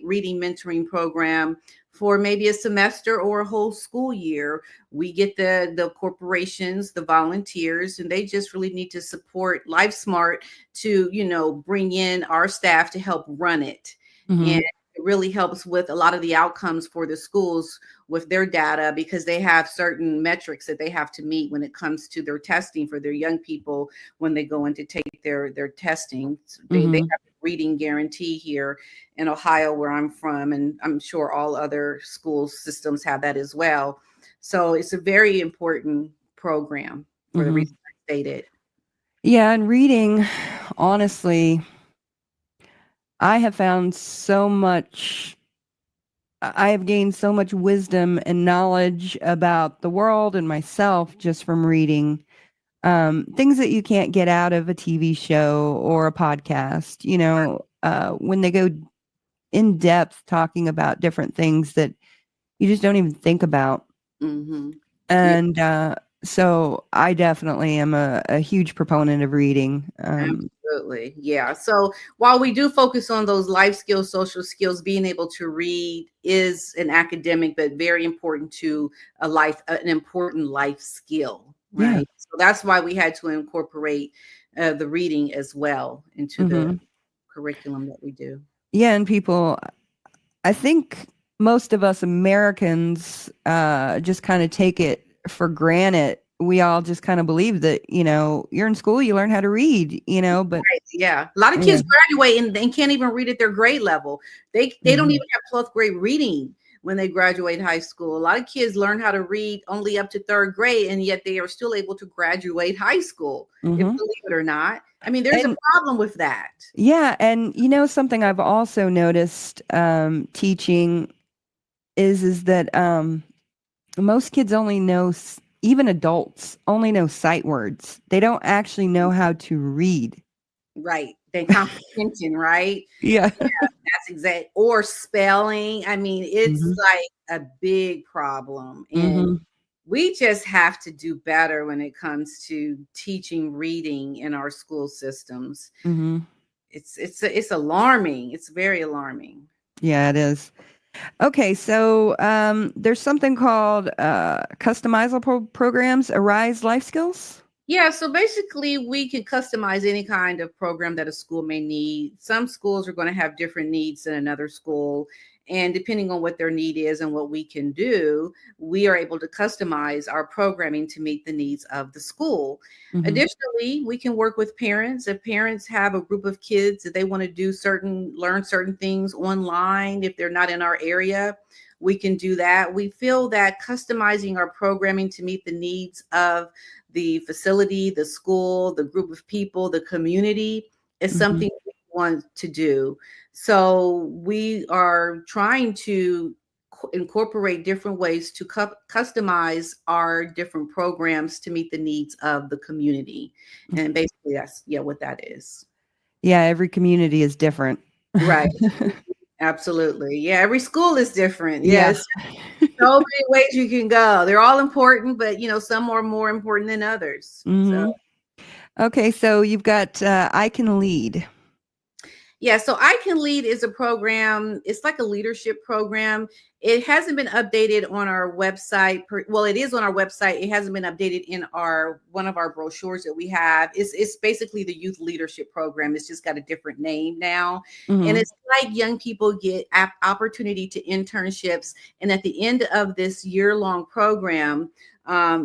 reading mentoring program for maybe a semester or a whole school year. We get the corporations, the volunteers, and they just really need to support LifeSmart to, bring in our staff to help run it. And it really helps with a lot of the outcomes for the schools with their data, because they have certain metrics that they have to meet when it comes to their testing for their young people when they go in to take their testing. They have a reading guarantee here in Ohio, where I'm from, and I'm sure all other school systems have that as well. So it's a very important program for the reason I stated. Yeah, and reading, honestly, I have found I have gained so much wisdom and knowledge about the world and myself just from reading. Things that you can't get out of a TV show or a podcast, when they go in depth talking about different things that you just don't even think about. Mm-hmm. And so I definitely am a huge proponent of reading. Absolutely. Yeah. So while we do focus on those life skills, social skills, being able to read is an academic, but very important to an important life skill. Right. Yeah. So that's why we had to incorporate the reading as well into the curriculum that we do. Yeah. And I think most of us Americans just kind of take it for granted. We all just kind of believe that, you're in school, you learn how to read, but right, yeah, a lot of kids graduate and can't even read at their grade level. They don't even have 12th grade reading when they graduate high school. A lot of kids learn how to read only up to third grade, and yet they are still able to graduate high school, if believe it or not. I mean, there's a problem with that. Yeah. And something I've also noticed teaching is that most kids only know, even adults only know sight words. They don't actually know how to read. Right. Then comprehension, right? Yeah. That's exact. Or spelling. I mean, it's like a big problem. And we just have to do better when it comes to teaching reading in our school systems. It's alarming. It's very alarming. Yeah, it is. Okay, so there's something called customizable programs, Arise Life Skills. Yeah, so basically we can customize any kind of program that a school may need. Some schools are going to have different needs than another school. And depending on what their need is and what we can do, we are able to customize our programming to meet the needs of the school. Additionally, we can work with parents. If parents have a group of kids that they want to learn certain things online, if they're not in our area, we can do that. We feel that customizing our programming to meet the needs of the facility, the school, the group of people, the community is something we want to do. So we are trying to incorporate different ways to customize our different programs to meet the needs of the community. And basically that's what that is. Yeah, every community is different. Right. Absolutely. Yeah, every school is different. Yes. So many ways you can go. They're all important, but some are more important than others. So okay, so you've got I Can Lead. Yeah, so I Can Lead is a program. It's like a leadership program. It hasn't been updated on our website. Well, it is on our website. It hasn't been updated in one of our brochures that we have. It's basically the youth leadership program. It's just got a different name now. And it's like young people get opportunity to internships. And at the end of this year-long program,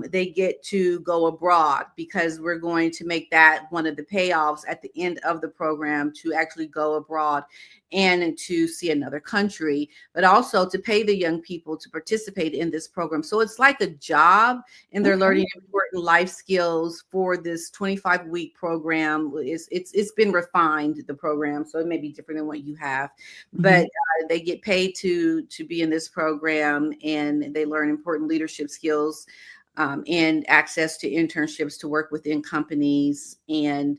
they get to go abroad, because we're going to make that one of the payoffs at the end of the program, to actually go abroad and to see another country, but also to pay the young people to participate in this program. So it's like a job, and they're learning important life skills for this 25-week program. It's been refined, the program, so it may be different than what you have, but they get paid to be in this program, and they learn important leadership skills. And access to internships to work within companies. And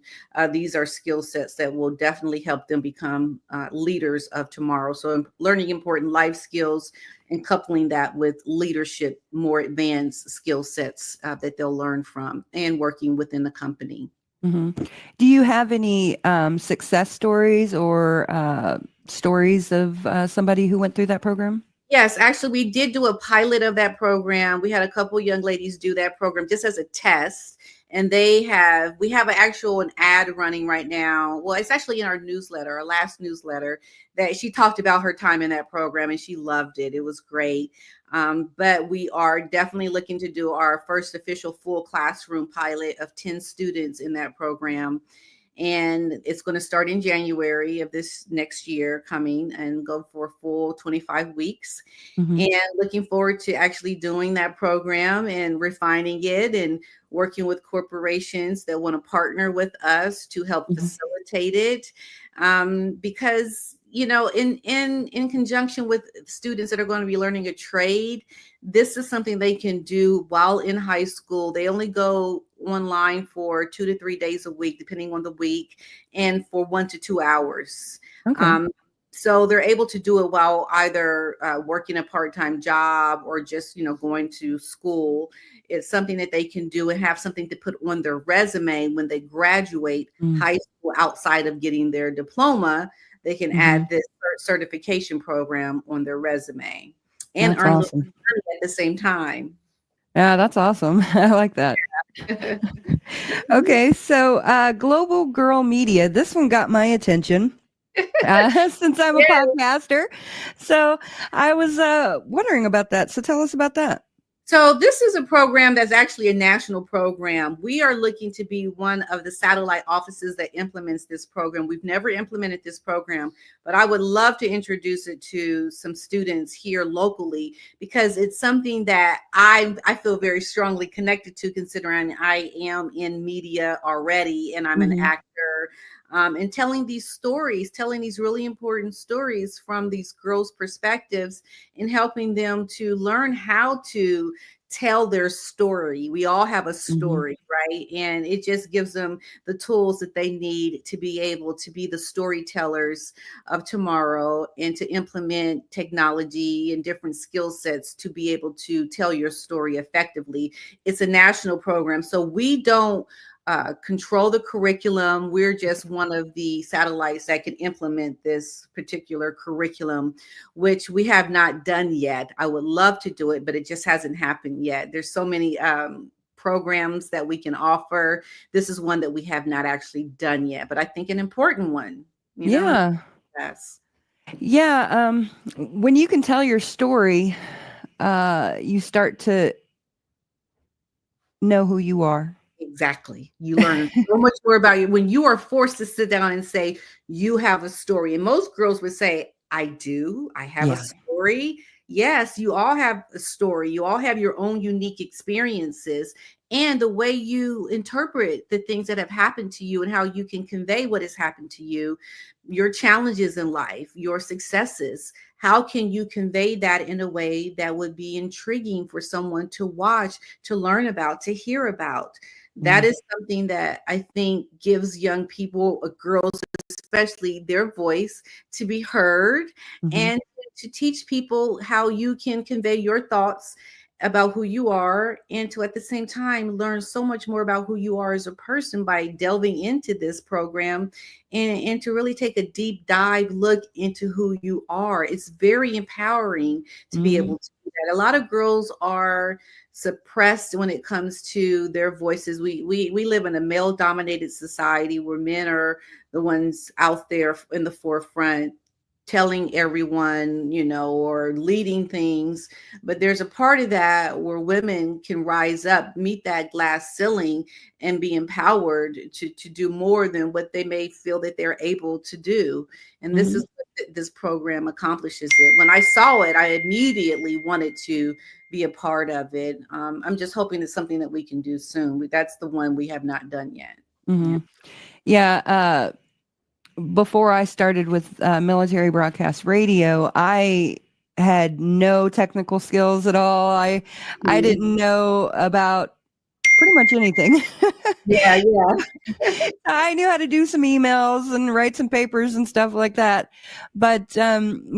these are skill sets that will definitely help them become leaders of tomorrow. So learning important life skills and coupling that with leadership, more advanced skill sets that they'll learn from, and working within the company. Do you have any success stories or stories of somebody who went through that program? Yes, actually, we did do a pilot of that program. We had a couple young ladies do that program just as a test. And we have an ad running right now. Well, it's actually in our newsletter, our last newsletter, that she talked about her time in that program, and she loved it. It was great. But we are definitely looking to do our first official full classroom pilot of 10 students in that program. And it's going to start in January of this next year coming, and go for a full 25 weeks. And looking forward to actually doing that program and refining it, and working with corporations that want to partner with us to help facilitate it. Because, in conjunction with students that are going to be learning a trade, this is something they can do while in high school. They only go online for 2 to 3 days a week, depending on the week, and for 1 to 2 hours. So they're able to do it while either working a part-time job or just, going to school. It's something that they can do and have something to put on their resume when they graduate high school. Outside of getting their diploma, they can add this certification program on their resume and earn money at the same time. Yeah, that's awesome. I like that. Okay, so Global Girl Media. This one got my attention since I'm a podcaster. So I was wondering about that. So tell us about that. So this is a program that's actually a national program. We are looking to be one of the satellite offices that implements this program. We've never implemented this program, but I would love to introduce it to some students here locally, because it's something that I feel very strongly connected to, considering I am in media already, and I'm an actor. And telling these really important stories from these girls' perspectives, and helping them to learn how to tell their story. We all have a story, right? And it just gives them the tools that they need to be able to be the storytellers of tomorrow, and to implement technology and different skill sets to be able to tell your story effectively. It's a national program, so we don't control the curriculum. We're just one of the satellites that can implement this particular curriculum, which we have not done yet. I would love to do it, but it just hasn't happened yet. There's so many programs that we can offer. This is one that we have not actually done yet, but I think an important one. Yes. Yeah. When you can tell your story, you start to know who you are. Exactly. You learn so much more about you when you are forced to sit down and say, you have a story. And most girls would say, I do. I have a story. yes, you all have a story. You all have your own unique experiences, and the way you interpret the things that have happened to you and how you can convey what has happened to you, your challenges in life, your successes. How can you convey that in a way that would be intriguing for someone to watch, to learn about, to hear about? That is something that I think gives young people, girls especially, their voice to be heard, and to teach people how you can convey your thoughts about who you are, and to at the same time learn so much more about who you are as a person by delving into this program, and to really take a deep dive look into who you are. It's very empowering to be able to do that. A lot of girls are suppressed when it comes to their voices. We live in a male dominated society where men are the ones out there in the forefront telling everyone, or leading things. But there's a part of that where women can rise up, meet that glass ceiling, and be empowered to do more than what they may feel that they're able to do. And this is what this program accomplishes it. When I saw it, I immediately wanted to be a part of it. I'm just hoping it's something that we can do soon. That's the one we have not done yet. Yeah. Before I started with military broadcast radio, I had no technical skills at all. I didn't know about pretty much anything. Yeah. I knew how to do some emails and write some papers and stuff like that. But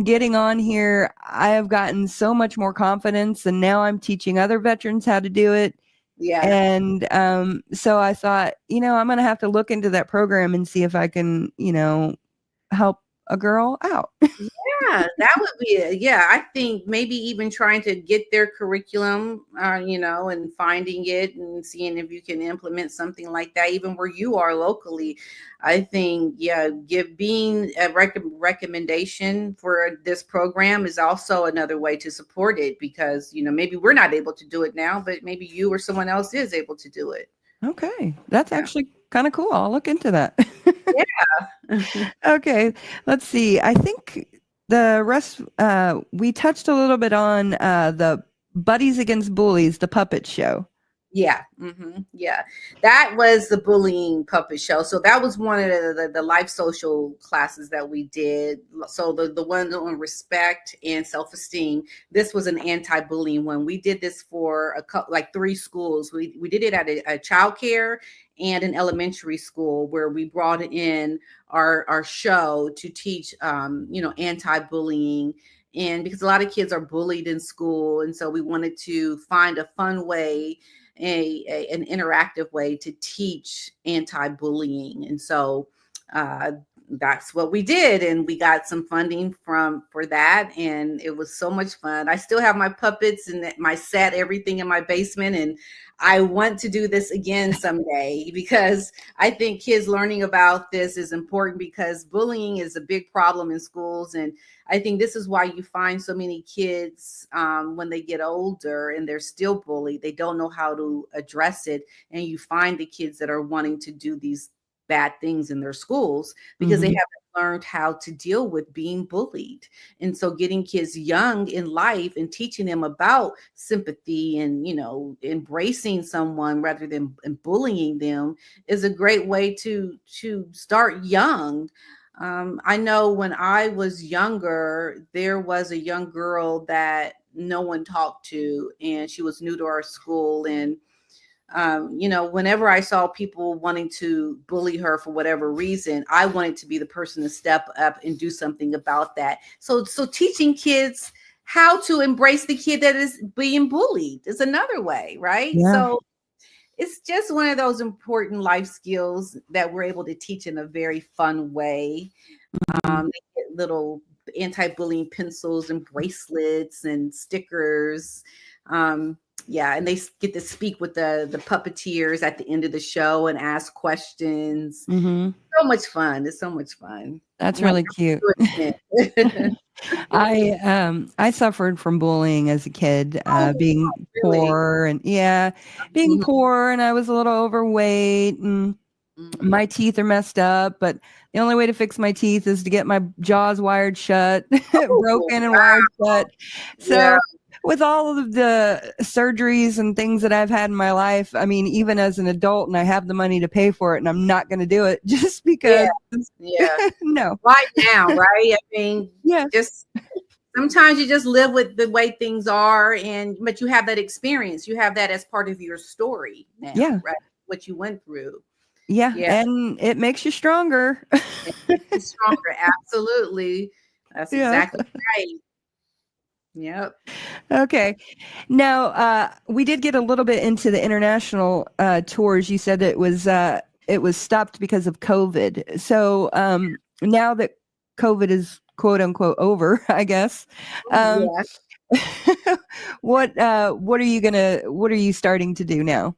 getting on here, I have gotten so much more confidence, and now I'm teaching other veterans how to do it. Yeah. And so I thought, I'm going to have to look into that program and see if I can, help a girl out. Yeah, that would be it. Yeah, I think maybe even trying to get their curriculum, and finding it and seeing if you can implement something like that, even where you are locally. I think, being a recommendation for this program is also another way to support it, because, maybe we're not able to do it now, but maybe you or someone else is able to do it. Okay. That's actually kind of cool. I'll look into that. Yeah. Okay. Let's see. I think the rest, we touched a little bit on the Buddies Against Bullies, the puppet show. Yeah. Yeah. That was the bullying puppet show. So that was one of the life social classes that we did. So the one on respect and self-esteem, this was an anti-bullying one. We did this for like 3 schools. We did it at a childcare and an elementary school, where we brought in our show to teach, anti-bullying. And because a lot of kids are bullied in school. And so we wanted to find a fun way, an interactive way to teach anti-bullying. And so that's what we did. And we got some funding for that. And it was so much fun. I still have my puppets and my set, everything in my basement. And I want to do this again someday, because I think kids learning about this is important, because bullying is a big problem in schools. And I think this is why you find so many kids when they get older and they're still bullied, they don't know how to address it. And you find the kids that are wanting to do these bad things in their schools because they haven't learned how to deal with being bullied. And so getting kids young in life and teaching them about sympathy and, embracing someone rather than bullying them is a great way to start young. I know when I was younger, there was a young girl that no one talked to, and she was new to our school. And whenever I saw people wanting to bully her for whatever reason, I wanted to be the person to step up and do something about that. So teaching kids how to embrace the kid that is being bullied is another way, right? Yeah. So it's just one of those important life skills that we're able to teach in a very fun way. They get little anti-bullying pencils and bracelets and stickers. And they get to speak with the puppeteers at the end of the show and ask questions. So much fun. It's so much fun. That's really cute. I suffered from bullying as a kid, being poor and being poor, and I was a little overweight, and My teeth are messed up, but the only way to fix my teeth is to get my jaws wired shut, broken and wired shut. So with all of the surgeries and things that I've had in my life, I mean, even as an adult, and I have the money to pay for it, and I'm not going to do it just because. No. Right now, right? I mean, Yeah. just sometimes you just live with the way things are, but you have that experience. You have that as part of your story now, right? What you went through. Yeah. And it makes you stronger. It makes you stronger. Absolutely. That's exactly right. Yep. Okay. Now, we did get a little bit into the international tours. You said it was stopped because of COVID. So now that COVID is quote unquote over, I guess. What are you starting to do now?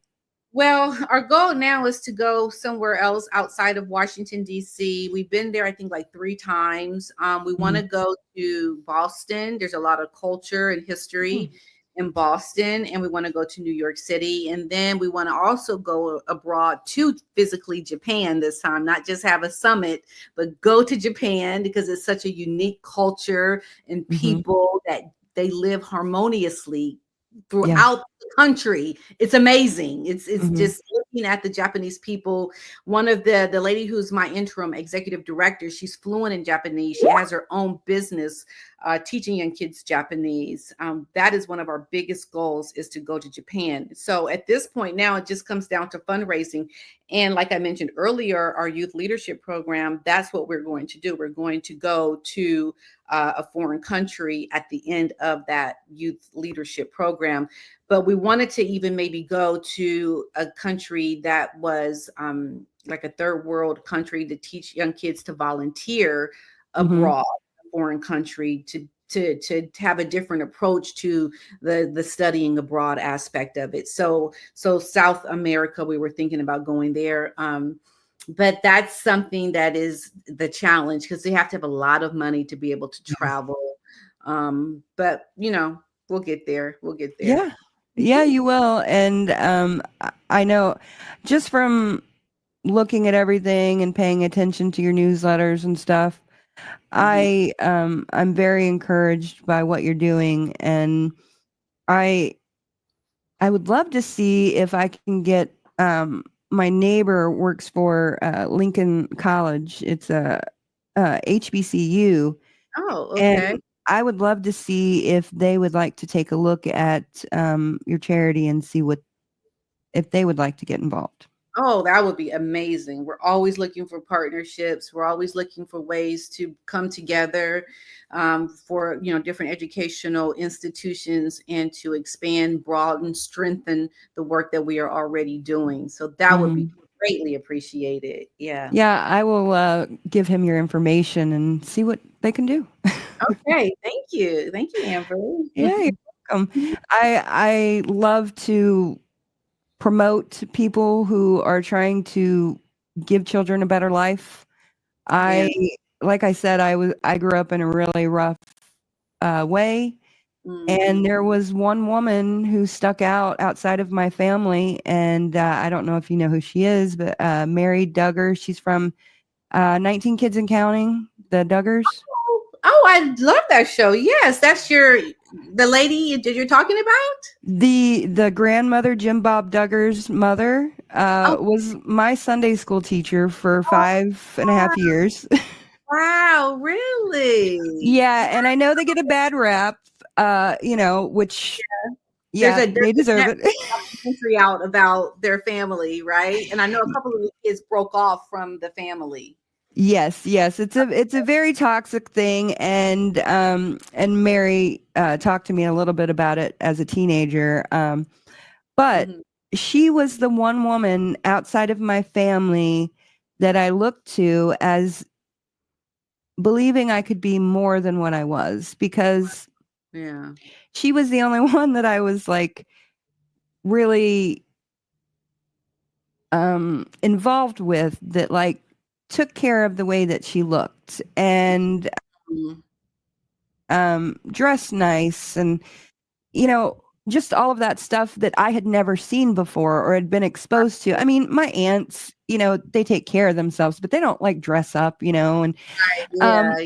Well, our goal now is to go somewhere else outside of Washington, D.C. We've been there, I think, like 3 times. We want to go to Boston. There's a lot of culture and history in Boston, and we want to go to New York City. And then we want to also go abroad to physically Japan this time, not just have a summit, but go to Japan because it's such a unique culture and people that they live harmoniously throughout the country. It's amazing. It's just looking at the Japanese people. One of the lady who's my interim executive director, she's fluent in Japanese. She has her own business teaching young kids Japanese. That is one of our biggest goals, is to go to Japan. So at this point now, it just comes down to fundraising. And like I mentioned earlier, our youth leadership program, that's what we're going to do. We're going to go to a foreign country at the end of that youth leadership program. But we wanted to even maybe go to a country that was like a third world country to teach young kids to volunteer abroad, a foreign country, to have a different approach to the studying abroad aspect of it. So South America, we were thinking about going there. But that's something that is the challenge, because they have to have a lot of money to be able to travel. But we'll get there. Yeah, you will. And I know just from looking at everything and paying attention to your newsletters and stuff, I'm very encouraged by what you're doing, and I would love to see if I can get my neighbor works for Lincoln College. It's a HBCU. Oh, okay. And I would love to see if they would like to take a look at your charity and see if they would like to get involved. Oh, that would be amazing. We're always looking for partnerships. We're always looking for ways to come together for different educational institutions, and to expand, broaden, strengthen the work that we are already doing. So that would be greatly appreciated. Yeah. Yeah, I will give him your information and see what they can do. Okay. Thank you, Amber. Yeah, you're welcome. I love to promote people who are trying to give children a better life. Like I said, I grew up in a really rough way. And there was one woman who stuck out outside of my family, and I don't know if you know who she is, but Mary Duggar. She's from 19 Kids and Counting, the Duggars. Oh, I love that show. Yes, that's the lady that you're talking about? The grandmother, Jim Bob Duggar's mother, was my Sunday school teacher for 5.5 years. Wow, really? Yeah, and I know they get a bad rap, which they deserve it. Documentary out about their family, right? And I know a couple of the kids broke off from the family. Yes, it's a very toxic thing, and Mary talked to me a little bit about it as a teenager, but she was the one woman outside of my family that I looked to as believing I could be more than what I was, because she was the only one that I was like really involved with, that like took care of the way that she looked and dressed nice. And just all of that stuff that I had never seen before or had been exposed to. I mean, my aunts, they take care of themselves, but they don't like dress up, and Yeah, yeah.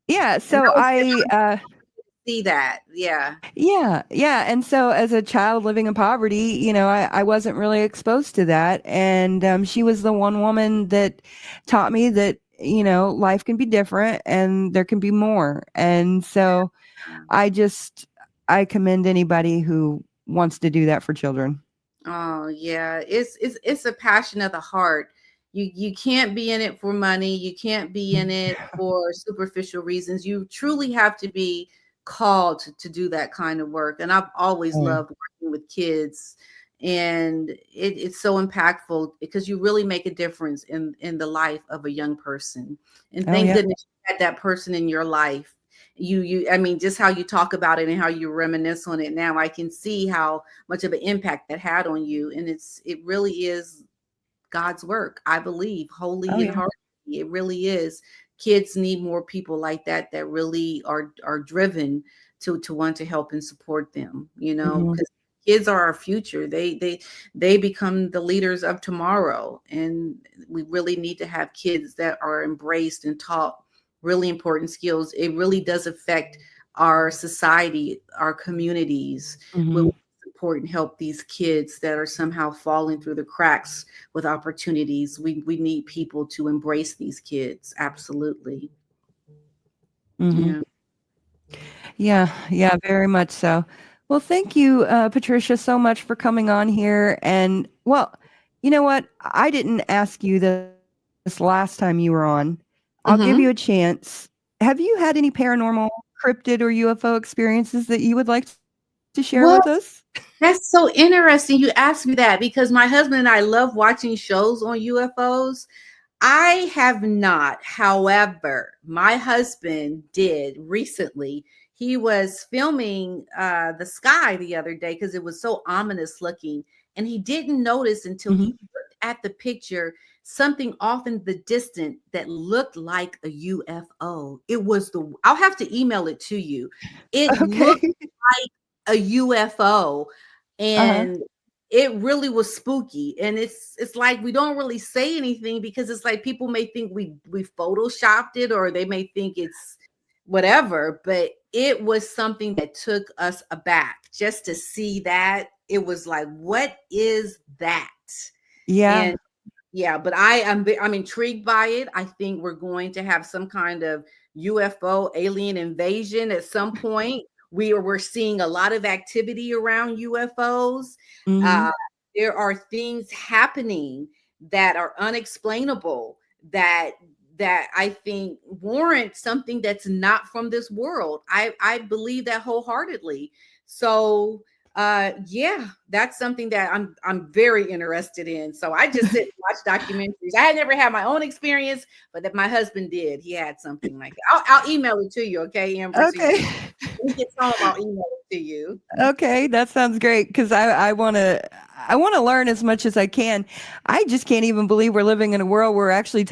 yeah. And So I see that. Yeah. Yeah, yeah. And so as a child living in poverty, I wasn't really exposed to that. And she was the one woman that taught me that, life can be different and there can be more. And so Yeah. I commend anybody who wants to do that for children. Oh yeah, it's a passion of the heart. You can't be in it for money. You can't be in it for superficial reasons. You truly have to be called to do that kind of work. And I've always Mm. loved working with kids, and it's so impactful because you really make a difference in the life of a young person. And Oh, thank yeah. goodness you had that person in your life. I mean, just how you talk about it and how you reminisce on it now, I can see how much of an impact that had on you. And it really is God's work, I believe, wholly Oh, and yeah. heartedly. It really is. Kids need more people like that really are driven to want to help and support them, Mhm. because kids are our future. They become the leaders of tomorrow. And we really need to have kids that are embraced and taught really important skills. It really does affect our society, our communities, when Mhm. we support and help these kids that are somehow falling through the cracks with opportunities. We need people to embrace these kids. Absolutely. Mhm. Yeah. Yeah, yeah, very much so. Well, thank you, Patricia, so much for coming on here. And well, you know what? I didn't ask you this last time you were on. I'll give Hmm. you a chance. Have you had any paranormal, cryptid, or UFO experiences that you would like to share Well, with us? that's so interesting you asked me that, because my husband and I love watching shows on UFOs. I have not. However, my husband did recently. He was filming the sky the other day because it was so ominous looking. And he didn't notice until Mhm. he looked at the picture something off in the distance that looked like a UFO. I'll have to email it to you. It looked Okay. a UFO, Uh-huh. and it really was spooky. And it's like we don't really say anything because it's like people may think we photoshopped it, or they may think it's whatever, but it was something that took us aback just to see that. It was like, what is that? Yeah. And yeah, but I'm intrigued by it. I think we're going to have some kind of UFO alien invasion at some point. We're seeing a lot of activity around UFOs. Mhm. Uh, there are things happening that are unexplainable, that I think warrant something that's not from this world. I believe that wholeheartedly. So yeah, that's something that I'm very interested in. So I just sit and watch documentaries. I had never had my own experience, but that my husband did. He had something like that. I'll email it to you, okay, Amber? So Okay. when he gets home, I'll email it to you. Okay, that sounds great because I want to learn as much as I can. I just can't even believe we're living in a world where we're actually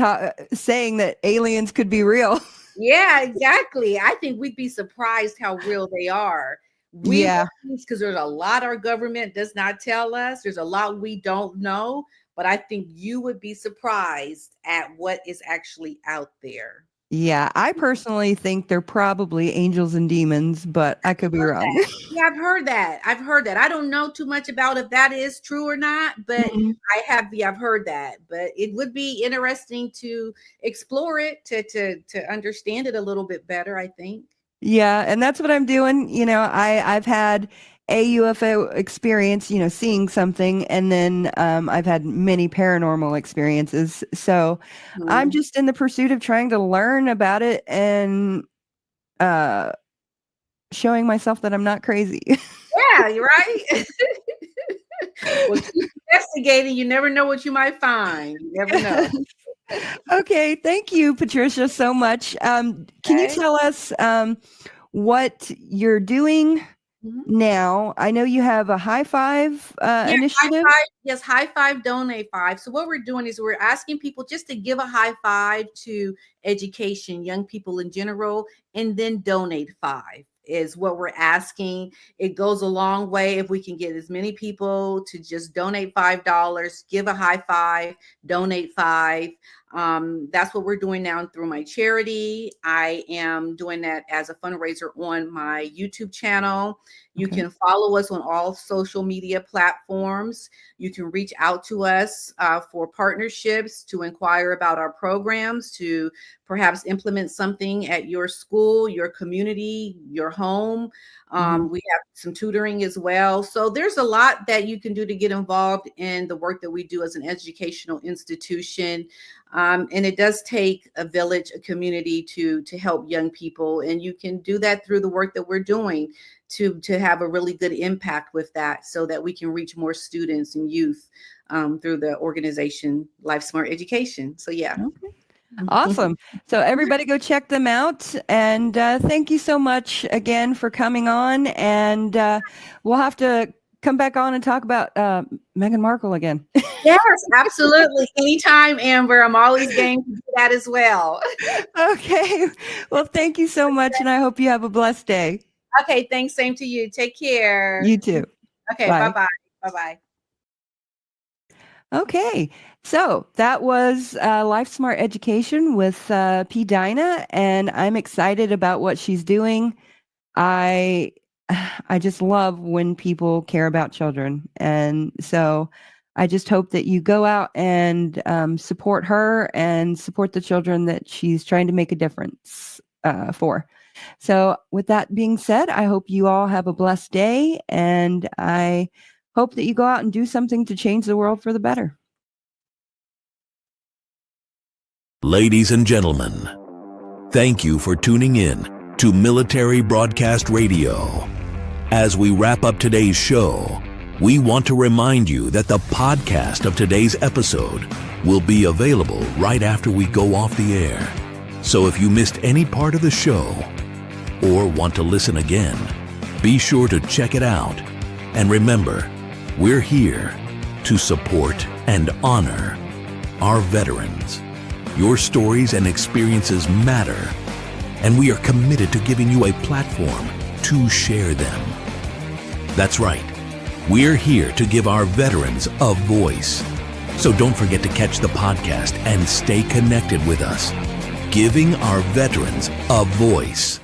saying that aliens could be real. Yeah, exactly. I think we'd be surprised how real they are. We Yeah. because there's a lot our government does not tell us. There's a lot we don't know, but I think you would be surprised at what is actually out there. Yeah, I personally think they're probably angels and demons, but I could be wrong. Yeah, I've heard that. I've heard that. I don't know too much about if that is true or not, but Mhm. I've heard that. But it would be interesting to explore it, to understand it a little bit better, I think. Yeah, and that's what I'm doing. I've had a UFO experience, seeing something, and then I've had many paranormal experiences. So I'm Mhm. just in the pursuit of trying to learn about it and uh, showing myself that I'm not crazy. Yeah, you're right. Well, keep investigating. You never know what you might find. You never know. Okay, thank you, Patricia, so much. Can you Okay. tell us what you're doing Mhm. now? I know you have a high five Yeah, high initiative. five. Yes, high five, donate five. So what we're doing is we're asking people just to give a high five to education, young people in general, and then donate five. is what we're asking. It goes a long way if we can get as many people to just donate $5, give a high five, donate $5. That's what we're doing now through my charity. I am doing that as a fundraiser on my YouTube channel. You can follow us on all social media platforms. You can reach out to us for partnerships, to inquire about our programs, to perhaps implement something at your school, your community, your home. We have some tutoring as well. So there's a lot that you can do to get involved in the work that we do as an educational institution. And it does take a village, a community to help young people. And you can do that through the work that we're doing to have a really good impact with that, so that we can reach more students and youth through the organization LifeSmart Education. So yeah. Okay. Awesome. So everybody go check them out. And thank you so much again for coming on. And we'll have to come back on and talk about Meghan Markle again. Yes, absolutely. Anytime, Amber. I'm always game to do that as well. Okay. Well, thank you so much. And I hope you have a blessed day. Okay. Thanks. Same to you. Take care. You too. Okay. Bye. Bye-bye. Bye-bye. Okay, so that was LifeSmart Education with PDina, and I'm excited about what she's doing. I just love when people care about children, and so I just hope that you go out and support her and support the children that she's trying to make a difference for. So with that being said, I hope you all have a blessed day, and I hope that you go out and do something to change the world for the better. Ladies and gentlemen, thank you for tuning in to Military Broadcast Radio. As we wrap up today's show, we want to remind you that the podcast of today's episode will be available right after we go off the air. So if you missed any part of the show or want to listen again, be sure to check it out. And remember, we're here to support and honor our veterans. Your stories and experiences matter, and we are committed to giving you a platform to share them. That's right. We're here to give our veterans a voice. So don't forget to catch the podcast and stay connected with us. Giving our veterans a voice.